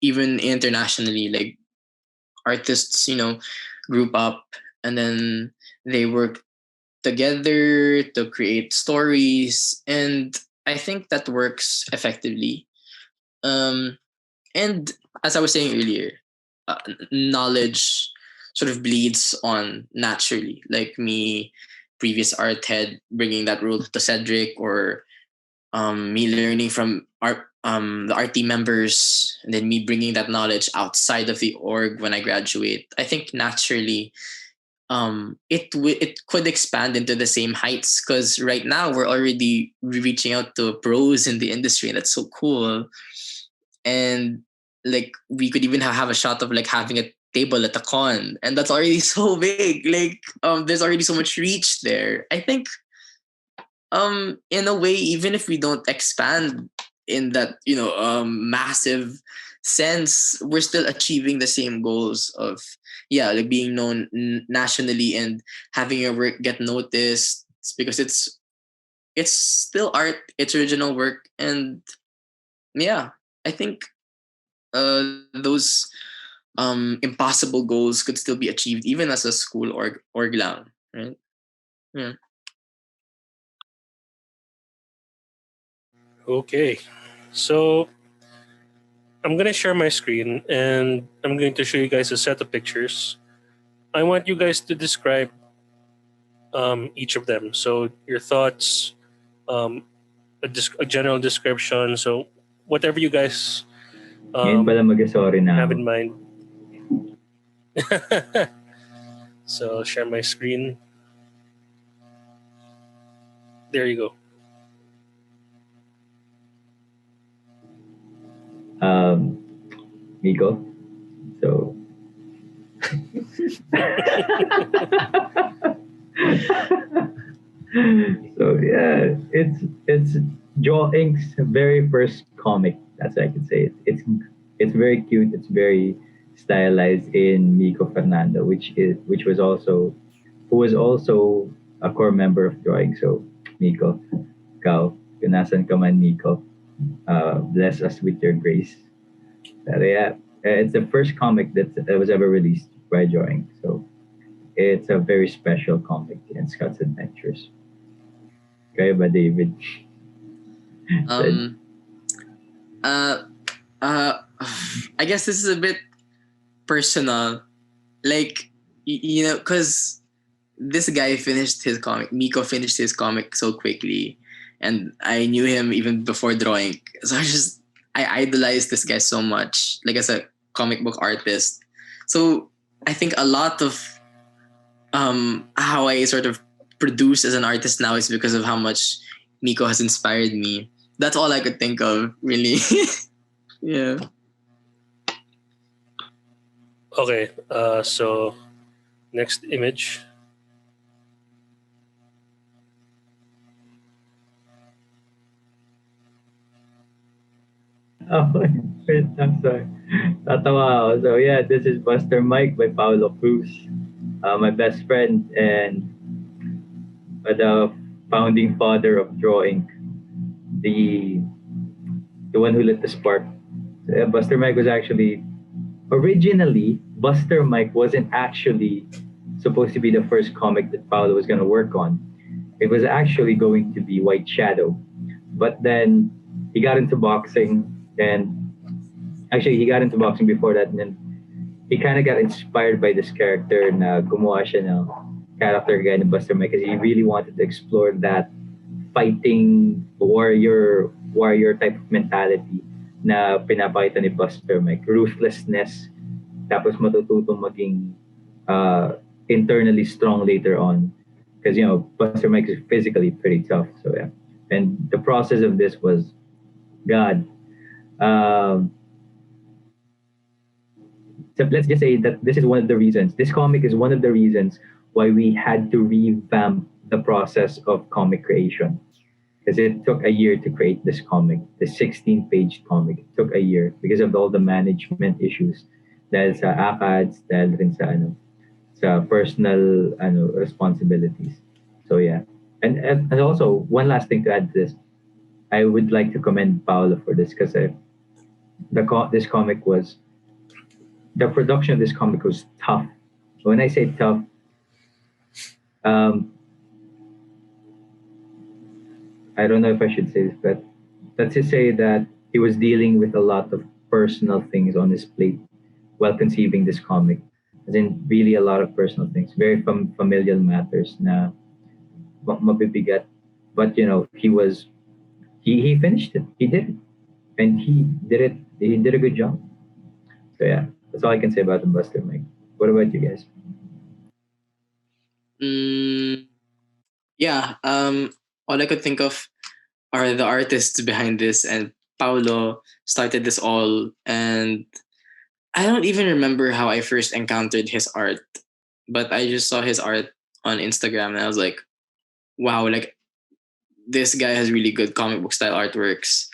even internationally. Like, artists, group up and then they work together to create stories, and I think that works effectively. And as I was saying earlier, knowledge sort of bleeds on naturally. Like me, previous art head, bringing that role to Cedric, or me learning from the art team members, and then me bringing that knowledge outside of the org when I graduate. I think naturally, it could expand into the same heights, because right now we're already reaching out to pros in the industry, and that's so cool. And like we could even have a shot of like having a table at the con, and that's already so big. Like there's already so much reach there. I think in a way, even if we don't expand in that massive sense, we're still achieving the same goals of like being known nationally and having your work get noticed. It's because it's still art, it's original work, and I think those impossible goals could still be achieved even as a school org lang, right? Yeah. Okay, so I'm gonna share my screen and I'm going to show you guys a set of pictures. I want you guys to describe each of them. So your thoughts, a general description. So whatever you guys Ngayon pala mag-sorry na have ako. in mind. So I'll share my screen. There you go. Miko. So yeah, it's DrawInk's very first comic. That's what I can say. It's very cute. It's very stylized in Miko Fernando, which was also who was also a core member of drawing. So Miko, ikaw, kung nasan ka man, Miko, bless us with your grace. But yeah, it's the first comic that was ever released by drawing. So it's a very special comic in Scott's Adventures. Kaya ba, David? Um, uh, I guess this is a bit personal. Like, you know, because this guy finished his comic. Miko finished his comic so quickly, and I knew him even before DrawInk. So I idolized this guy so much, like as a comic book artist. So I think a lot of how I sort of produce as an artist now is because of how much Miko has inspired me. That's all I could think of, really. Yeah. Okay, so next image. Oh, wait, I'm sorry. Tatawa ako. So yeah, this is Buster Mike by Paulo Cruz, my best friend and the founding father of DrawInk, the one who lit the spark. So, yeah, Buster Mike was actually originally Buster Mike wasn't actually supposed to be the first comic that Paulo was going to work on. It was actually going to be White Shadow, but then he got into boxing, and actually he got into boxing before that, and then he kind of got inspired by this character na gumawa siya ng character guy ni Buster Mike because he really wanted to explore that fighting warrior type of mentality na pinapakita ni Buster Mike. Ruthlessness, tapos matututong maging internally strong later on. Because, you know, Buster Mike is physically pretty tough. So, yeah. And the process of this was, God. So let's just say that this is one of the reasons. This comic is one of the reasons why we had to revamp the process of comic creation. Because it took a year to create this comic, the 16-page comic. It took a year because of all the management issues. Dahil sa ACADS, dahil rin sa personal responsibilities. So yeah. And also, one last thing to add to this. I would like to commend Paolo for this because this comic was, the production of this comic was tough. When I say tough, I don't know if I should say this, but let's just say that he was dealing with a lot of personal things on his plate while conceiving this comic. As in, really a lot of personal things, very familial matters na mabibigat. But, you know, he finished it. He did it. And he did a good job. So, yeah, that's all I can say about the Buster Mike. What about you guys? Yeah. All I could think of are the artists behind this, and Paulo started this all. And I don't even remember how I first encountered his art, but I just saw his art on Instagram, and I was like, wow, like this guy has really good comic book style artworks.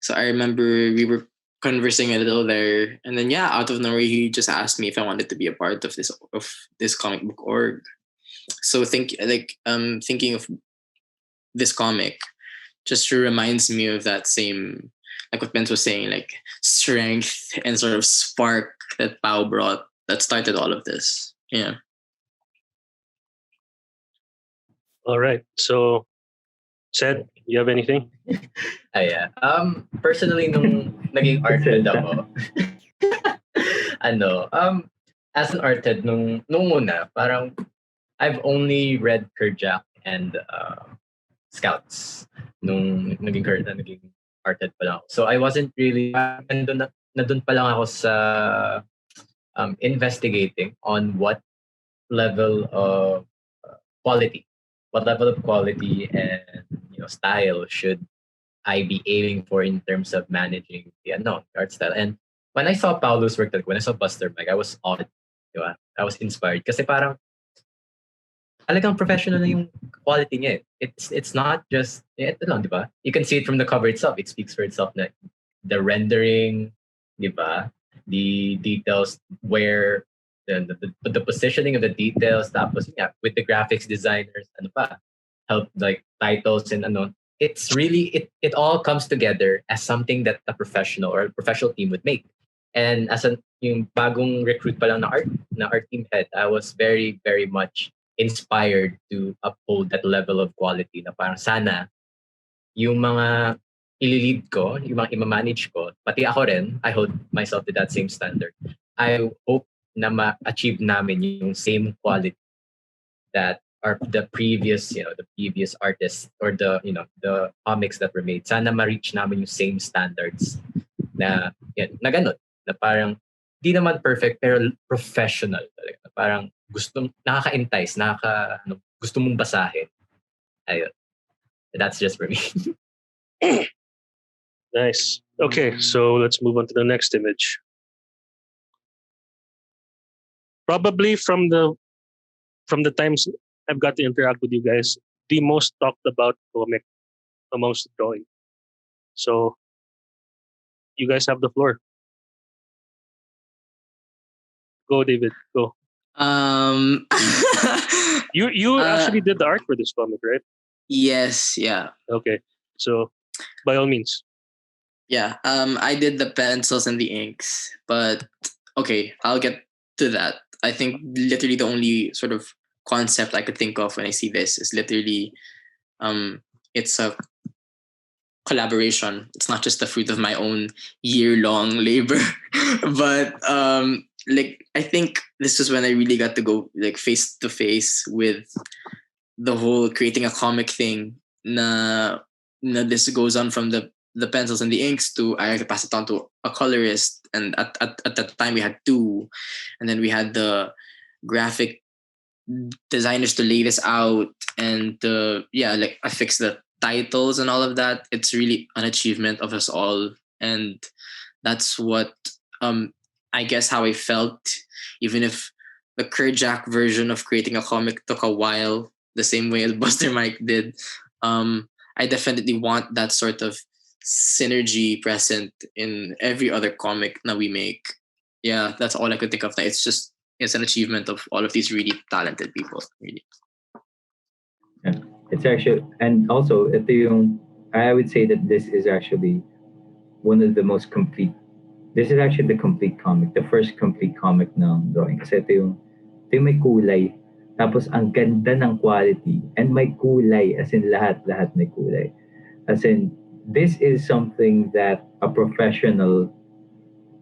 So I remember we were conversing a little there, and then yeah, out of nowhere he just asked me if I wanted to be a part of this comic book org. So thinking of this comic just reminds me of that same, like what Benz was saying, like strength and sort of spark that Pau brought that started all of this. Yeah. All right. So, Sed, you have anything? Yeah. Personally, nung naging art head ako, as an art head, nung una, parang I've only read Kerjack and Scouts nung naging art head pa lang ako. So I wasn't really, nandun pa lang ako sa investigating on what level of quality and style should I be aiming for in terms of managing the art style. And when I saw Paulo's work, when I saw Buster Mike, I was awed. Diba? I was inspired kasi parang talagang professional na yung quality niya. It's not just ito lang, diba? You can see it from the cover itself. It speaks for itself na the rendering, diba? The details where the positioning of the details, tapos with the graphics designers, help like titles and it's really it all comes together as something that a professional or a professional team would make. And as an yung bagong recruit pa lang na art team head, I was very, very much inspired to uphold that level of quality na parang sana yung mga ililid ko, yung mga imamanage ko, pati ako rin, I hold myself to that same standard. I hope na ma-achieve namin yung same quality that are the previous artists or the comics that were made. Sana ma-reach namin yung same standards na ganun, na parang di naman perfect pero professional talaga. Parang nakaka-entice, gusto mong basahin. Ayun. That's just for me. Nice. Okay, so let's move on to the next image. Probably from the times I've got to interact with you guys, the most talked about comic amongst the drawing. So you guys have the floor. Go, David. Go. You actually did the art for this comic, right? Yes, yeah. Okay. So by all means. Yeah. I did the pencils and the inks, but okay, I'll get to that. I think literally the only sort of concept I could think of when I see this is literally it's a collaboration. It's not just the fruit of my own year-long labor. But like I think this is when I really got to go like face to face with the whole creating a comic thing. This goes on from the pencils and the inks to I had to pass it on to a colorist, and at that time we had two, and then we had the graphic designers to lay this out, and like I fixed the titles and all of that. It's really an achievement of us all, and that's what I guess how I felt, even if the Kerjack version of creating a comic took a while, the same way as Buster Mike did. I definitely want that sort of synergy present in every other comic that we make. Yeah, that's all I could think of. It's an achievement of all of these really talented people. Really. Yeah. It's actually, and also, I would say that this is actually one of the most complete. This is actually the complete comic, the first complete comic ng drawing. Kasi ito yung may kulay. Tapos ang ganda ng quality. And may kulay, as in lahat may kulay. As in, this is something that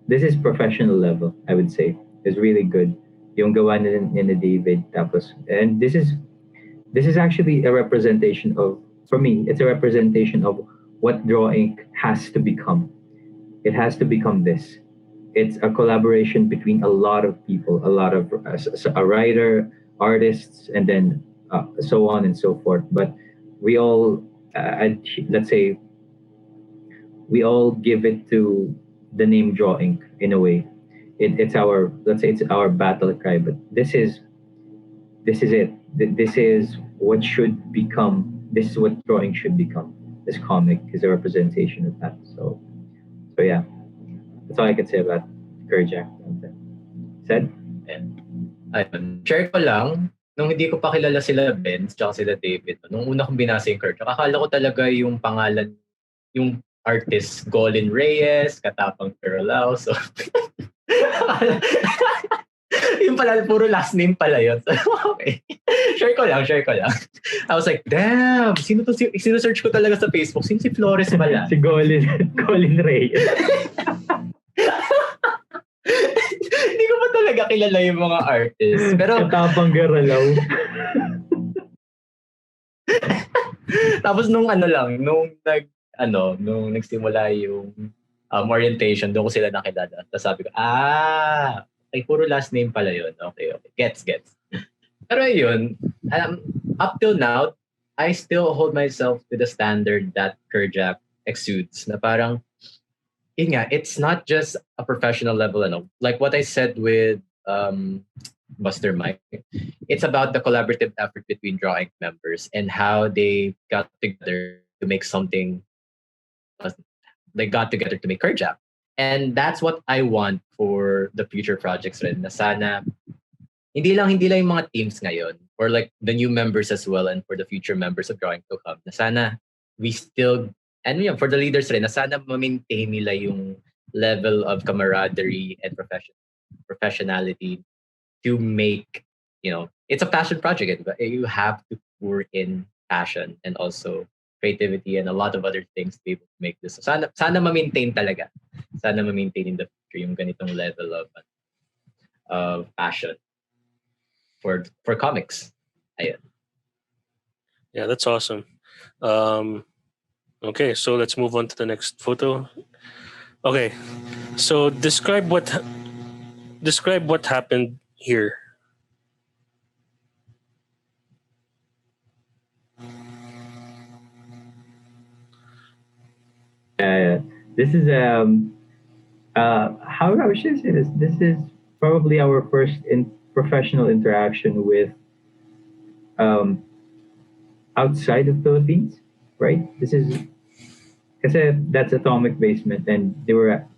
this is professional level, I would say. Is really good. Yung gawa ni David. Tapos, and this is actually a representation of, for me, it's a representation of what DrawInk has to become. It has to become this. It's a collaboration between a lot of people, a lot of a writer, artists, and then so on and so forth. But we all, let's say, we all give it to the name DrawInk in a way. It's our, let's say, it's our battle cry. But this is it. This is what should become. This is what DrawInk should become. This comic is a representation of that. So yeah, that's all I can say about Kerjack. Said? Ayun. Share ko lang, nung hindi ko pa kilala sila Benz tsaka sila David, nung una kong binasa yung Kerjack, akala ko talaga yung pangalan, yung artist Golin Reyes, katapang Geralao. So, yung pala, puro last name pala yun. So, okay. Share ko lang. I was like, damn, sino-search ko talaga sa Facebook? Sino si Flores pala? Si Golin Reyes. Hindi ko pa talaga kilala yung mga artists. Pero katapang Geralao. Tapos nung nagsimula yung orientation, doon ko sila nakilala. Tapos sabi ko, ay puro last name pala yun. Okay. Gets. Pero yun, up till now, I still hold myself to the standard that Kerjack exudes. Na parang, yun nga, it's not just a professional level. Like what I said with Buster Mike, it's about the collaborative effort between DrawInk members and how they got together to make something. They got together to make Kerjack. And that's what I want for the future projects rin. Na sana, hindi lang yung mga teams ngayon, or like the new members as well, and for the future members of DrawInk to come, na sana we still, and for the leaders rin, na sana ma-maintain nila yung level of camaraderie and professionality to make, it's a passion project. But you have to pour in passion and also creativity and a lot of other things to be able to make this. So sana ma-maintain talaga. Sana ma-maintain in the future yung ganitong level of passion for comics. Ayun. Yeah, that's awesome. Okay, so let's move on to the next photo. Okay, so describe what happened here. This is how should I say this? This is probably our first professional interaction with um, outside of Philippines, right? This is kasi that's Atomic Basement, and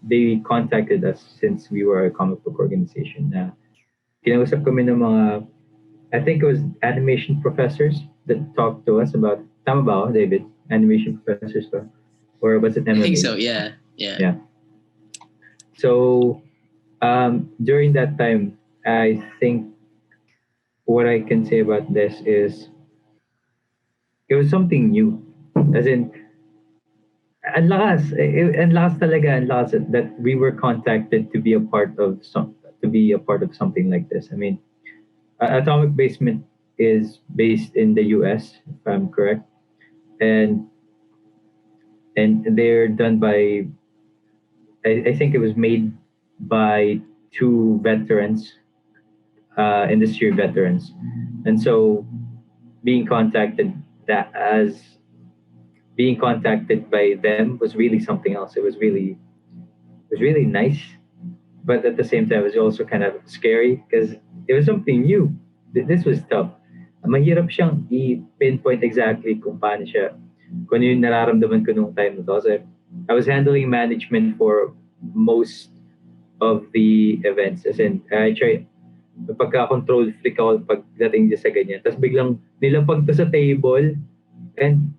they contacted us since we were a comic book organization. Na kinausap kami ng mga, I think it was animation professors that talked to us about, tama ba ako, David? Animation professors ba? Or was it MMA? I think so, yeah. So during that time, I think what I can say about this is it was something new. As in, ang lakas that we were contacted to be a part of something like this. I mean, Atomic Basement is based in the US, if I'm correct, and they're done by, I think it was made by two veterans, industry veterans, and so being contacted by them was really something else. It was really nice, but at the same time, it was also kind of scary because it was something new. This was tough. Mahirap siyang i-pinpoint exactly kung paano siya, kung ano yung nararamdaman ko nung time na to. Kasi I was handling management for most of the events. As in, I try, pagka-control freak ako pagdating sa ganyan. Tapos biglang nilapag to sa table and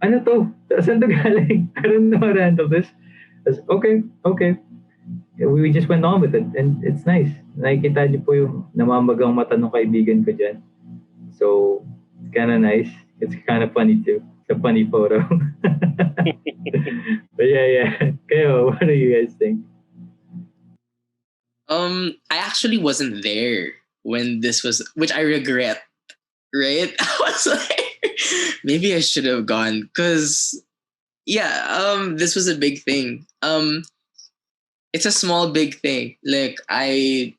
ano to? Saan to galing? I don't know how to handle this. Okay. We just went on with it and it's nice. Nakikita niyo po yung namamagang mata ng kaibigan ko dyan. So, it's kind of nice. It's kind of funny too. It's a funny photo. But yeah. Kayo, what do you guys think? I actually wasn't there when this was, which I regret, right? I was like, maybe I should have gone because, this was a big thing. It's a small, big thing. Like, I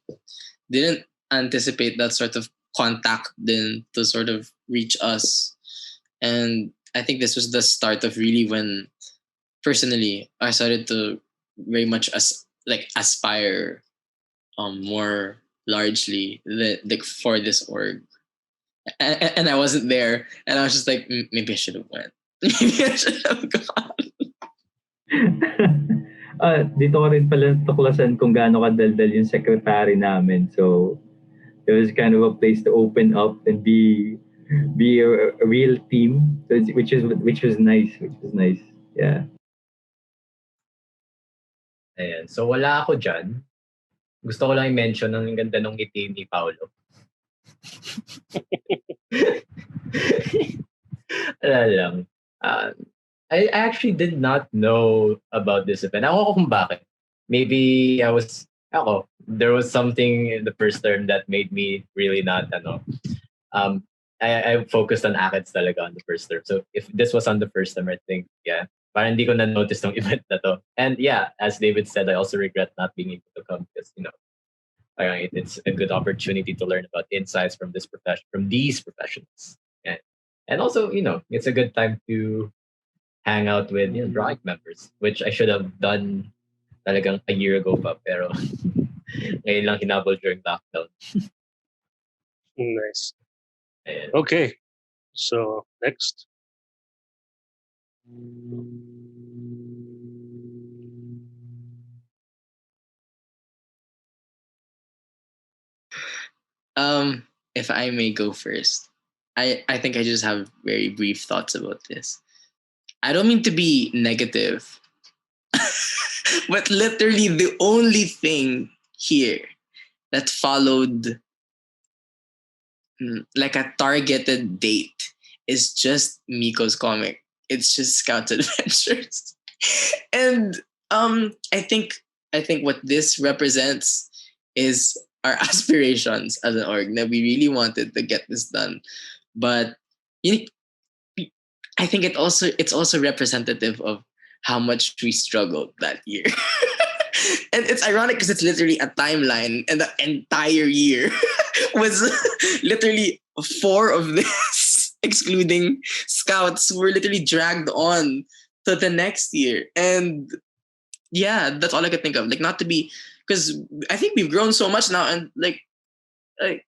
didn't anticipate that sort of contact then to sort of reach us. And I think this was the start of really when, personally, I started to very much aspire more largely for this org. And I wasn't there. And I was just like, maybe I should have went. Maybe I should have gone. Dito ko rin pala tuklasan kung gaano kadaldal yung secretary namin. So, it was kind of a place to open up and be a real team. So which was nice. Yeah. Ayan. So, wala ako dyan. Gusto ko lang i-mention ang ganda ng ngiti ni Paolo. Wala lang. I actually did not know about this event. Ako kung bakit. Maybe there was something in the first term that made me really not, I focused on ACADS talaga on the first term. So if this was on the first term, I think, parang hindi ko na-notice ng event na to. And as David said, I also regret not being able to come because, it's a good opportunity to learn about insights from these professionals. And also, it's a good time to hang out with DrawInk members, which I should have done talagang a year ago pa, pero ngayon lang hinabol during lockdown. Nice. Ayan. Okay, so next. If I may go first, I think I just have very brief thoughts about this. I don't mean to be negative, but literally the only thing here that followed like a targeted date is just Miko's comic. It's just Scout's Adventures. And I think what this represents is our aspirations as an org, that we really wanted to get this done. But you I think it's also representative of how much we struggled that year. And it's ironic because it's literally a timeline, and the entire year was literally 4 of this, excluding Scouts, who were literally dragged on to the next year. And yeah, that's all I could think of. Like, not to be, because I think we've grown so much now, and like 2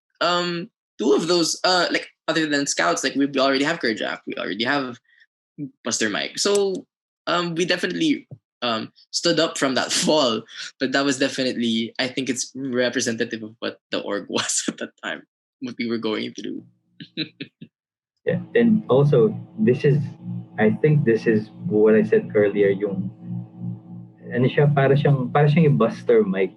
of those, like other than Scouts, like we already have Kerjack, we already have Buster Mike. So we definitely stood up from that fall, but that was definitely, I think it's representative of what the org was at that time, what we were going through. Yeah, and also I think this is what I said earlier. Yung ano siya, para siyang yung Buster Mike.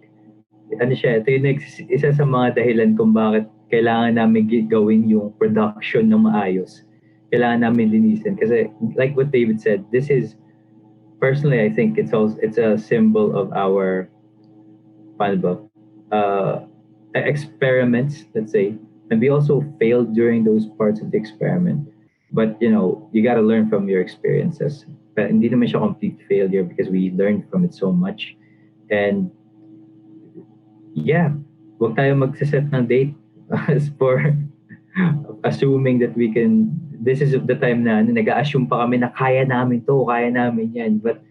Ano siya, ito yung isa sa mga dahilan kung bakit kailangan namin gawin yung production ng maayos. Kailangan namin linisin kasi like what David said, this is personally, I think it's a symbol of our experiments, let's say. And we also failed during those parts of the experiment. But you got to learn from your experiences. But hindi naman siya complete failure because we learned from it so much. And yeah, wag tayo magsiset ng date as for assuming that we can. This is the time na nag-a-assume pa kami na kaya namin yan. But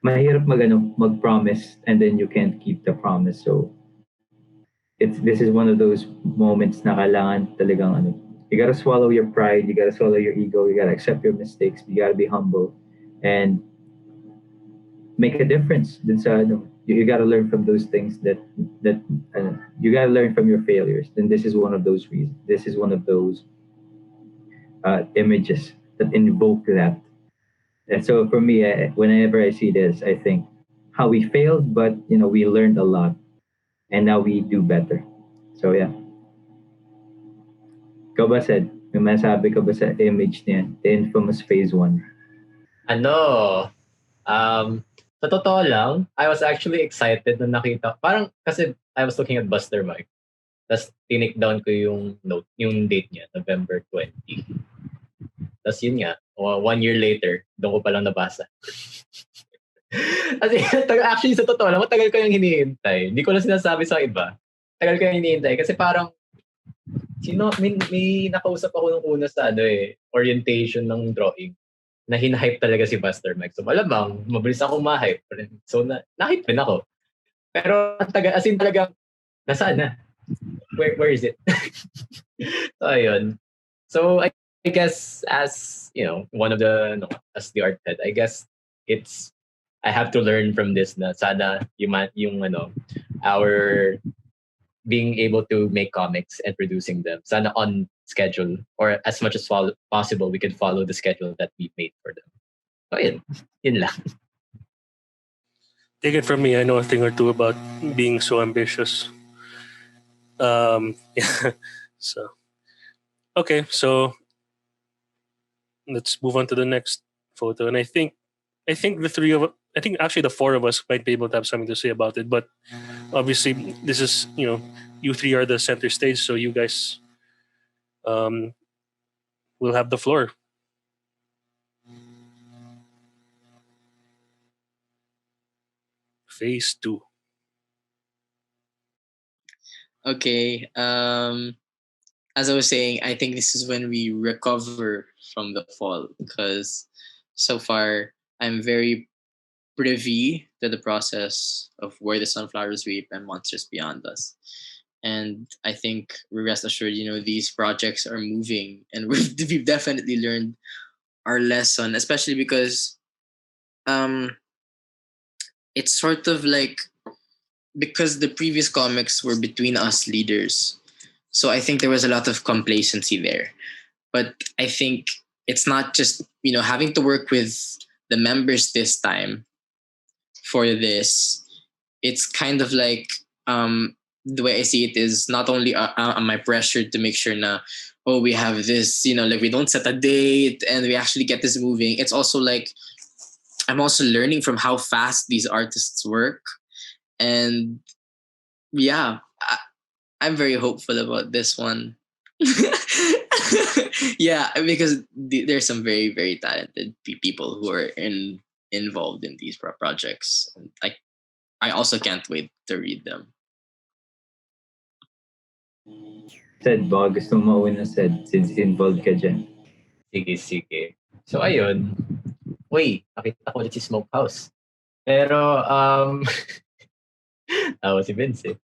mahirap mag-promise and then you can't keep the promise. So this is one of those moments na kailangan talagang you gotta swallow your pride, you gotta swallow your ego, you gotta accept your mistakes, you gotta be humble and make a difference. Then you gotta learn from those things that you gotta learn from your failures. And this is one of those reasons. This is one of those images that invoke that. And so for me, whenever I see this, I think how we failed, but we learned a lot, and now we do better. So yeah. Ikaw ba, Sed? May masabi ka ba sa image niyan? The infamous phase 1. Sa totoo lang, I was actually excited na nakita. Parang kasi I was looking at Buster Mike. Tapos tinik down ko yung note, yung date niya, November 20. Tapos yun nga, 1 year later, doon ko palang nabasa. Actually, sa totoo lang, matagal ko yung hinihintay. Hindi ko lang sinasabi sa iba. Tagal ko yung hinihintay. Kasi parang, may nakausap ako nung una sa orientation ng drawing na hinahype talaga si Buster Mike. So malamang, mabilis akong ma-hype. So na-hype rin ako. Pero ang tagal, as in talagang, nasaan na? Where is it? So ayun. So I guess as, one of the, as the art head, I guess I have to learn from this na sana our being able to make comics and producing them, sana on schedule, or as much as possible, we can follow the schedule that we made for them. So yun lang. Take it from me, I know a thing or two about being so ambitious. Yeah. So, okay, so let's move on to the next photo. And I think actually the 4 of us might be able to have something to say about it. But obviously, this is, you 3 are the center stage, so you guys will have the floor. Phase 2. Okay. As I was saying, I think this is when we recover from the fall, because so far I'm very privy to the process of Where the Sunflowers Weep and Monsters Beyond Us. And I think we rest assured, these projects are moving, and we've definitely learned our lesson, especially because it's sort of like, because the previous comics were between us leaders. So I think there was a lot of complacency there. But I think it's not just, having to work with the members this time, for this, it's kind of like the way I see it is not only am I pressured to make sure na, oh, we have this, like we don't set a date and we actually get this moving. It's also like I'm also learning from how fast these artists work. And yeah, I'm very hopeful about this one. Yeah, because there's some very, very talented people who are involved in these projects. And I also can't wait to read them. Said ba, gusto mo mauuna said since involved ka dyan. Sige. So ayun. Uy, nakita ko ulit si Smokehouse. Pero, tawa si Vince eh.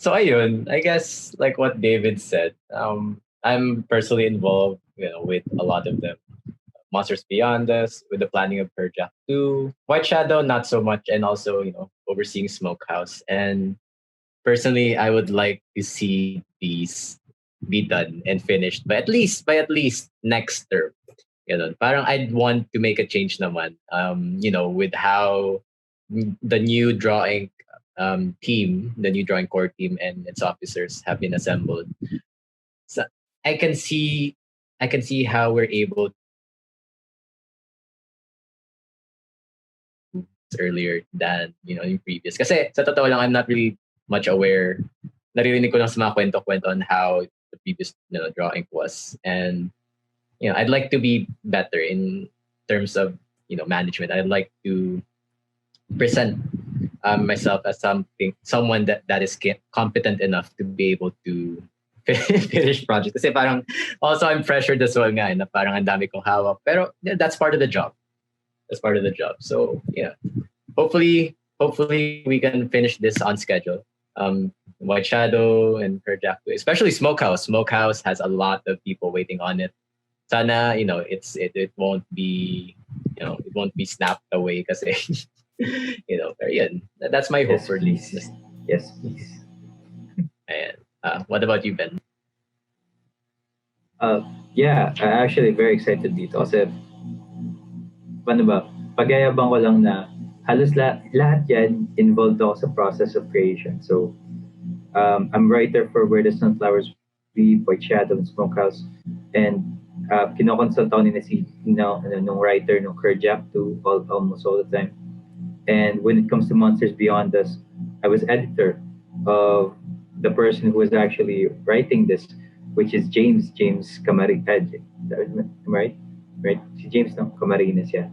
So ayun, I guess like what David said, I'm personally involved, with a lot of them. Monsters Beyond Us, with the planning of Perjack 2. White Shadow, not so much, and also, overseeing Smokehouse. And personally, I would like to see these be done and finished by at least next term. Parang I'd want to make a change naman. With how the new DrawInk team, the new drawing core team and its officers have been assembled. So I can see how we're able to earlier than in previous. Kasi sa totoo lang, I'm not really much aware. Naririnig ko lang sa mga kwento-kwento on how the previous DrawInk was, and I'd like to be better in terms of management. I'd like to present myself as someone that is competent enough to be able to finish projects. Kasi parang also I'm pressured as well nga na parang ang dami kong hawak. Pero that's part of the job. So yeah, hopefully we can finish this on schedule. White Shadow and Perjack, especially Smokehouse. Smokehouse has a lot of people waiting on it. Sana it won't be snapped away kasi pero yun, that's my hope for this. Yes, please. And what about you, Ben? Yeah, I'm actually very excited dito kasi paano ba, pagyayabang ko lang na halos lahat yan involved ako sa process of creation. So I'm writer for Where the Sunflowers Weep, White Shadow, and Smokehouse, and kinokonsult ako nung writer nung Kerjack too, almost all the time. And when it comes to Monsters Beyond Us, I was editor of the person who was actually writing this, which is James Camarines, right? James Camarines, yeah.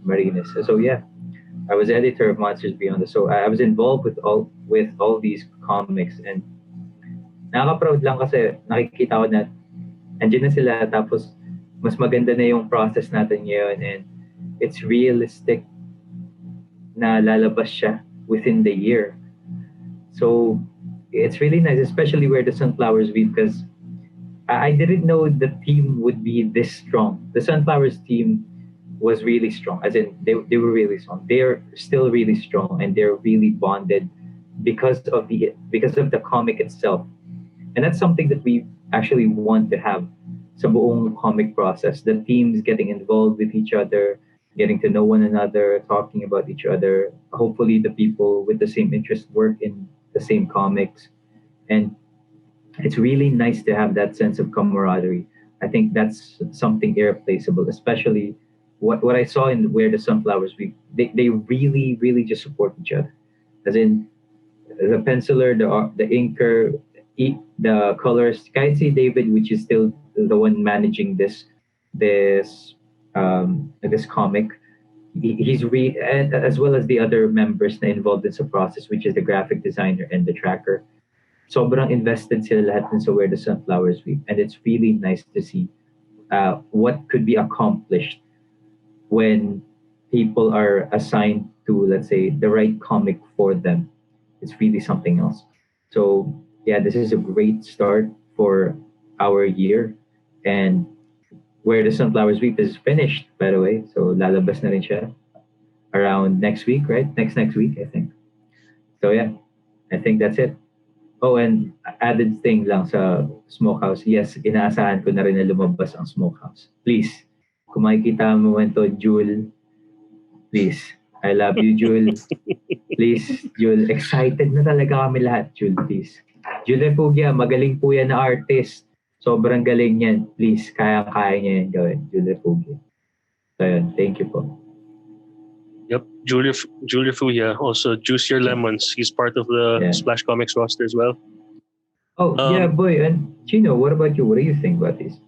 Camarines. So yeah, I was editor of Monsters Beyond Us. So I was involved with all these comics, and nakaka-proud lang kasi nakikita ko na andyan na sila, tapos mas maganda na yung process natin ngayon, and it's realistic na lalabas siya within the year. So it's really nice, especially Where the Sunflowers Weep, because I didn't know the team would be this strong. The Sunflowers team was really strong, as in they were really strong. They're still really strong, and they're really bonded because of the comic itself. And that's something that we actually want to have sa buong comic process. The teams getting involved with each other, getting to know one another, talking about each other. Hopefully the people with the same interest work in the same comics. And it's really nice to have that sense of camaraderie. I think that's something irreplaceable, especially what I saw in Where the Sunflowers Weep. They really, really just support each other. As in, the penciler, the inker, the colors. Kahit si David, which is still the one managing this comic, he's and as well as the other members na involved in the process, which is the graphic designer and the tracker. Sobrang invested sila lahat sa Where the Sunflowers Weep, and it's really nice to see what could be accomplished when people are assigned to, let's say, the right comic for them. It's really something else. So yeah, this is a great start for our year, and Where the Sunflowers Weep is finished, by the way. So lalabas na rin siya around next week, right? Next week, I think. So yeah, I think that's it. Oh, and added thing lang sa Smokehouse. Yes, inaasahan ko na rin na lumabas ang Smokehouse. Please, kung makikita mo to, Jewel, please. I love you, Jewel. Please, Jul. Excited na talaga kami lahat, Jul. Please. Jul Repugia, magaling po yan na artist. Sobrang galing yan. Please, kaya-kaya niya yan gawin. Jul Repugia. So, yun. Thank you po. Yep, Julia Fuya, also Juice Your Lemons. He's part of the Splash Komiks roster as well. Oh, yeah, boy. And Chino, what about you? What do you think about this?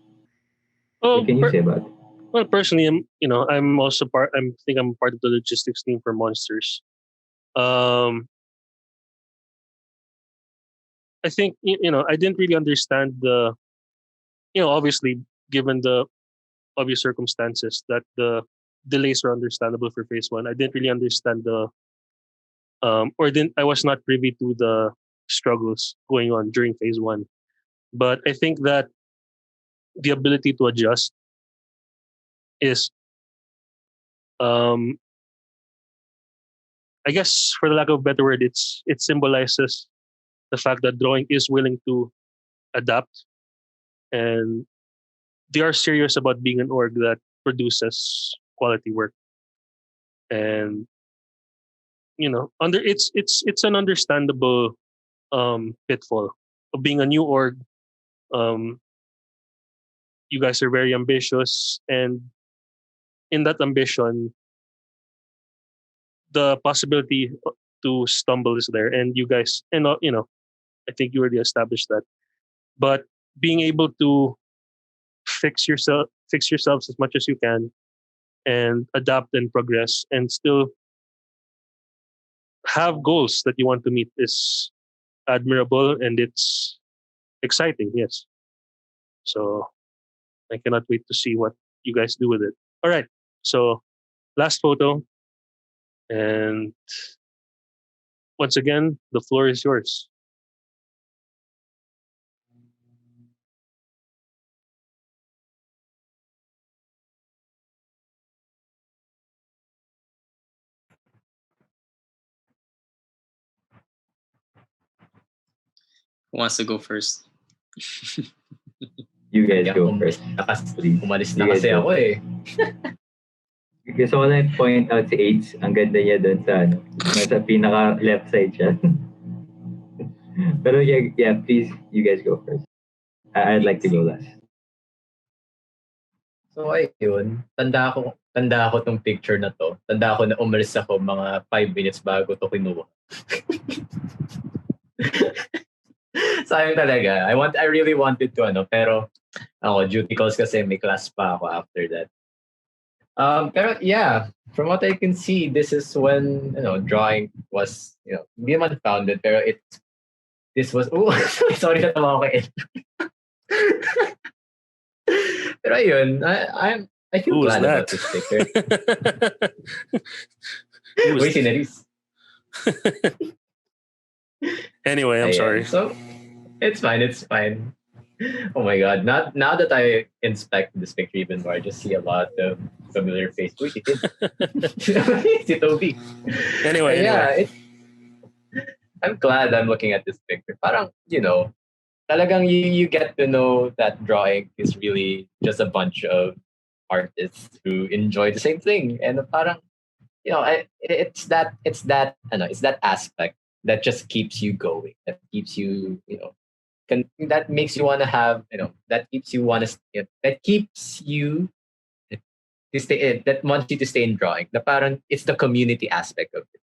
What can you say about it? Well, personally, I'm also part. I think I'm part of the logistics team for Monsters. I think I didn't really understand the, obviously given the obvious circumstances that the delays were understandable for phase one. I didn't really understand I was not privy to the struggles going on during phase one. But I think that the ability to adjust is, I guess, for the lack of a better word, it symbolizes the fact that DrawInk is willing to adapt, and they are serious about being an org that produces quality work. And it's an understandable pitfall of being a new org. You guys are very ambitious, and in that ambition, the possibility to stumble is there. And you guys, and I think you already established that. But being able to fix yourselves as much as you can, and adapt and progress, and still have goals that you want to meet is admirable, and it's exciting. Yes. So I cannot wait to see what you guys do with it. All right. So last photo. And once again, the floor is yours. Who wants to go first? You guys go first. Please. Umalis na kasi ako eh. Gusto ko lang point out si AIDS. Ang ganda niya doon sa nasa pinaka left side siya. Pero yeah, please, you guys go first. I'd like to go last. So ayun, tanda ko tong picture na to. Tanda ko na umalis ako mga 5 minutes bago to kinuha. Sayang talaga. I really wanted to pero ako duty calls kasi may class pa ako after that. Pero yeah, from what I can see, this is when DrawInk was hindi man founded, pero this was sorry na tama ako kay Pero ayun, I feel glad about this picture. Uy, sinaris. Anyway, I'm sorry. So, it's fine. Oh my God. Now that I inspect this picture even more, I just see a lot of familiar faces. Wait, si Toby. Anyway. I'm glad I'm looking at this picture. Parang, talagang you get to know that DrawInk is really just a bunch of artists who enjoy the same thing. And parang, it's that aspect that just keeps you going, that keeps you, that makes you want to have, that keeps you to stay, that wants you to stay in DrawInk. The parang, it's the community aspect of it.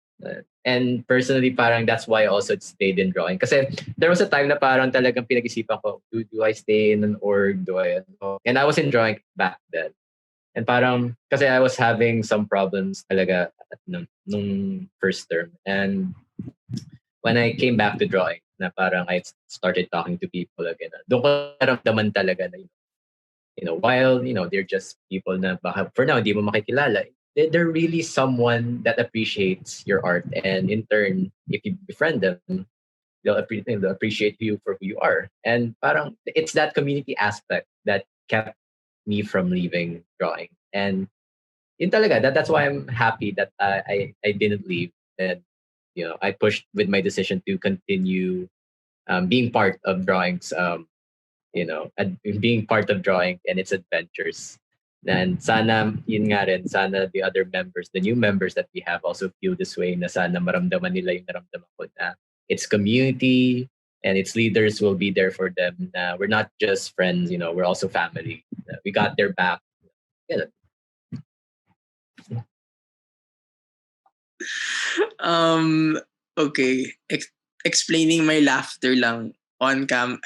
And personally, parang that's why I also stayed in DrawInk. Kasi there was a time na parang talagang pinag-isipan ko, do I stay in an org? And I was in DrawInk back then. And parang, kasi I was having some problems talaga nung first term. And when I came back to DrawInk, na parang I started talking to people again. Doon ko naramdaman talaga na, while, they're just people na baka for now, hindi mo makikilala, they're really someone that appreciates your art. And in turn, if you befriend them, they'll appreciate you for who you are. And parang, it's that community aspect that kept me from leaving DrawInk. And yun talaga, that's why I'm happy that I didn't leave. And I pushed with my decision to continue being part of DrawInk's, being part of DrawInk and its adventures. And sana, yun nga rin, sana the other members, the new members that we have also feel this way na sana maramdaman nila yung naramdaman ko na its community and its leaders will be there for them. Na we're not just friends, we're also family. We got their back. Yeah. Okay. Explaining my laughter lang on cam.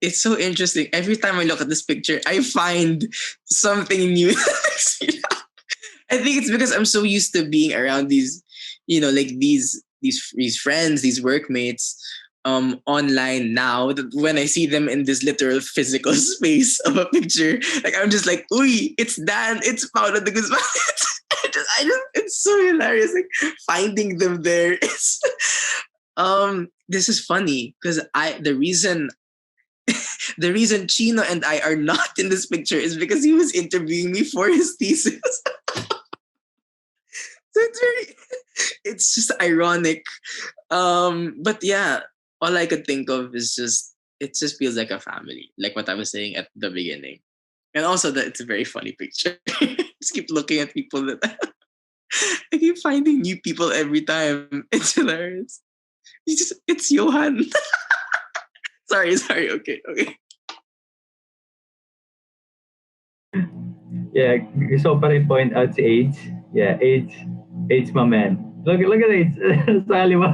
It's so interesting. Every time I look at this picture, I find something new. I think it's because I'm so used to being around these, like these friends, these workmates, online now. That when I see them in this literal physical space of a picture, like I'm just like, "Uy, it's Dan, it's Paolo de Guzman." It's so hilarious. Like finding them there is, this is funny because the reason Chino and I are not in this picture is because he was interviewing me for his thesis. So it's just ironic. But yeah, all I could think of is it just feels like a family, like what I was saying at the beginning. And also that it's a very funny picture. Just keep looking at people that I keep finding new people every time. It's hilarious. It's Johan. Sorry. Okay. Yeah, gusto ko pa rin point out si AIDS. Yeah, AIDS my man. Look at AIDS. Salle mo.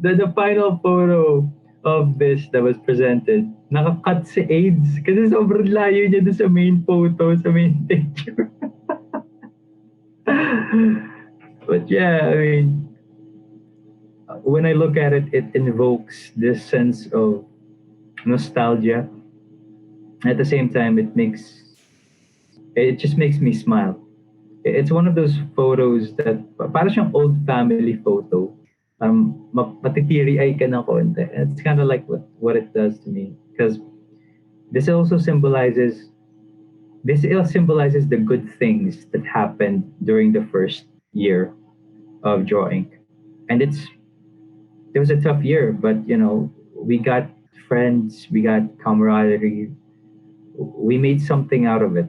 The final photo of this that was presented, nakakat si AIDS kasi sobrang layo niya doon sa main photo, sa main picture. But yeah, I mean, when I look at it, it invokes this sense of nostalgia. At the same time, it just makes me smile. It's one of those photos that para siyang old family photo. Matitiri-eye ka ng konti. It's kind of like what it does to me because this also symbolizes the good things that happened during the first year of DrawInk. And it was a tough year, but we got friends, we got camaraderie, we made something out of it.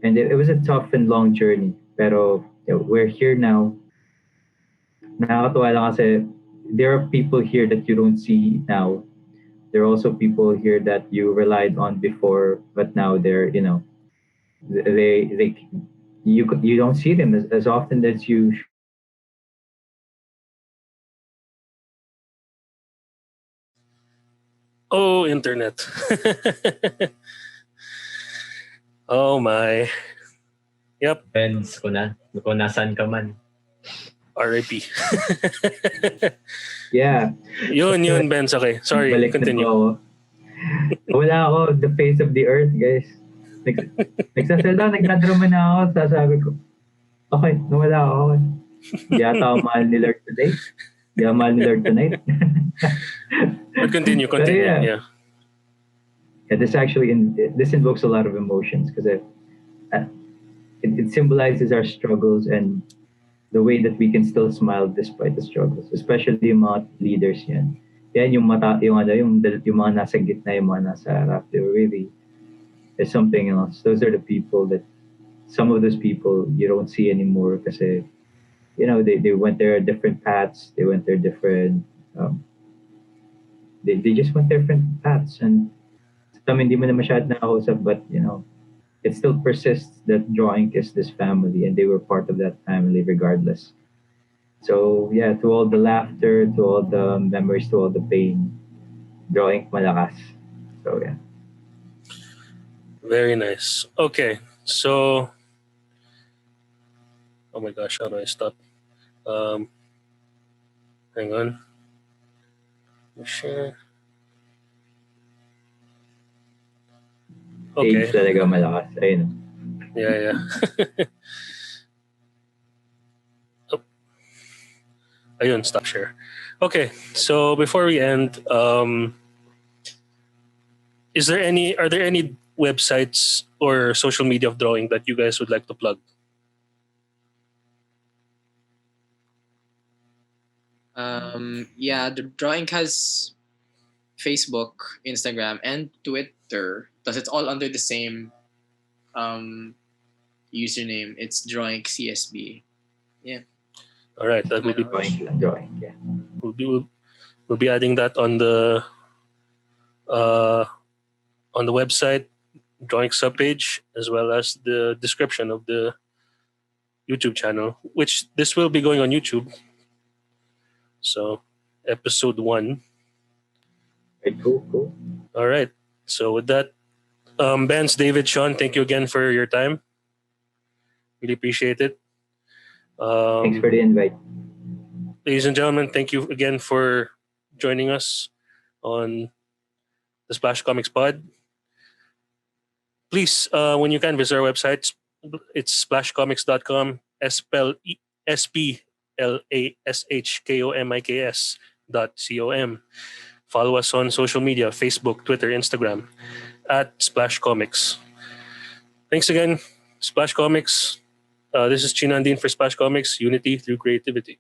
And it was a tough and long journey. Pero we're here now. Nakakatuwa lang kasi there are people here that you don't see now. There are also people here that you relied on before, but now they're they you don't see them as often as you. Oh, internet. Oh my. Yep. Friends ko na, kung nasan ka man. RIP. Yeah. Yun, Benz. Okay. Sorry, Balik na continue. po ako. Wala ako, the face of the earth, guys. Nagsasalita, nagdadruma na ako, sasabi ko, okay, nawala ako. Di ata ako mahal ni Lord today. Di ako mahal ni Lord tonight. But continue. Yeah. Yeah, this invokes a lot of emotions because it symbolizes our struggles and the way that we can still smile despite the struggles, especially yung mga leaders yan. Yan yung mga nasa gitna, yung mga nasa harap, they were really, it's something else. Those are the people that, some of those people you don't see anymore kasi, they went their different paths, they went their different, they just went different paths and some hindi mo na masyad nakausap, but it still persists that DrawInk is this family and they were part of that family regardless. So yeah, to all the laughter, to all the memories, to all the pain, DrawInk malakas. So yeah. Very nice. Okay. So, oh my gosh, how do I stop? Hang on. Share. Okay. Age talaga malakas. Ayun. Yeah. Oh. Ayun, stop share. Okay, so before we end, are there any websites or social media of DrawInk that you guys would like to plug? Yeah, the DrawInk has Facebook, Instagram, and Twitter. Because it's all under the same username. It's DrawInk CSB. All right, that will be Drawing. Yeah. we'll be adding that on the website drawing subpage, as well as the description of the YouTube channel, which this will be going on YouTube. So, episode 1. Okay, cool. All right. So with that, Benz, David, Sean, thank you again for your time. Really appreciate it. Thanks for the invite. Ladies and gentlemen, thank you again for joining us on the Splash Komiks Pod. Please, when you can, visit our website. It's splashkomiks.com, splashkomiks.com. Follow us on social media, Facebook, Twitter, Instagram, at Splash Komiks. Thanks again, Splash Komiks. This is Chino Andin for Splash Komiks, unity through creativity.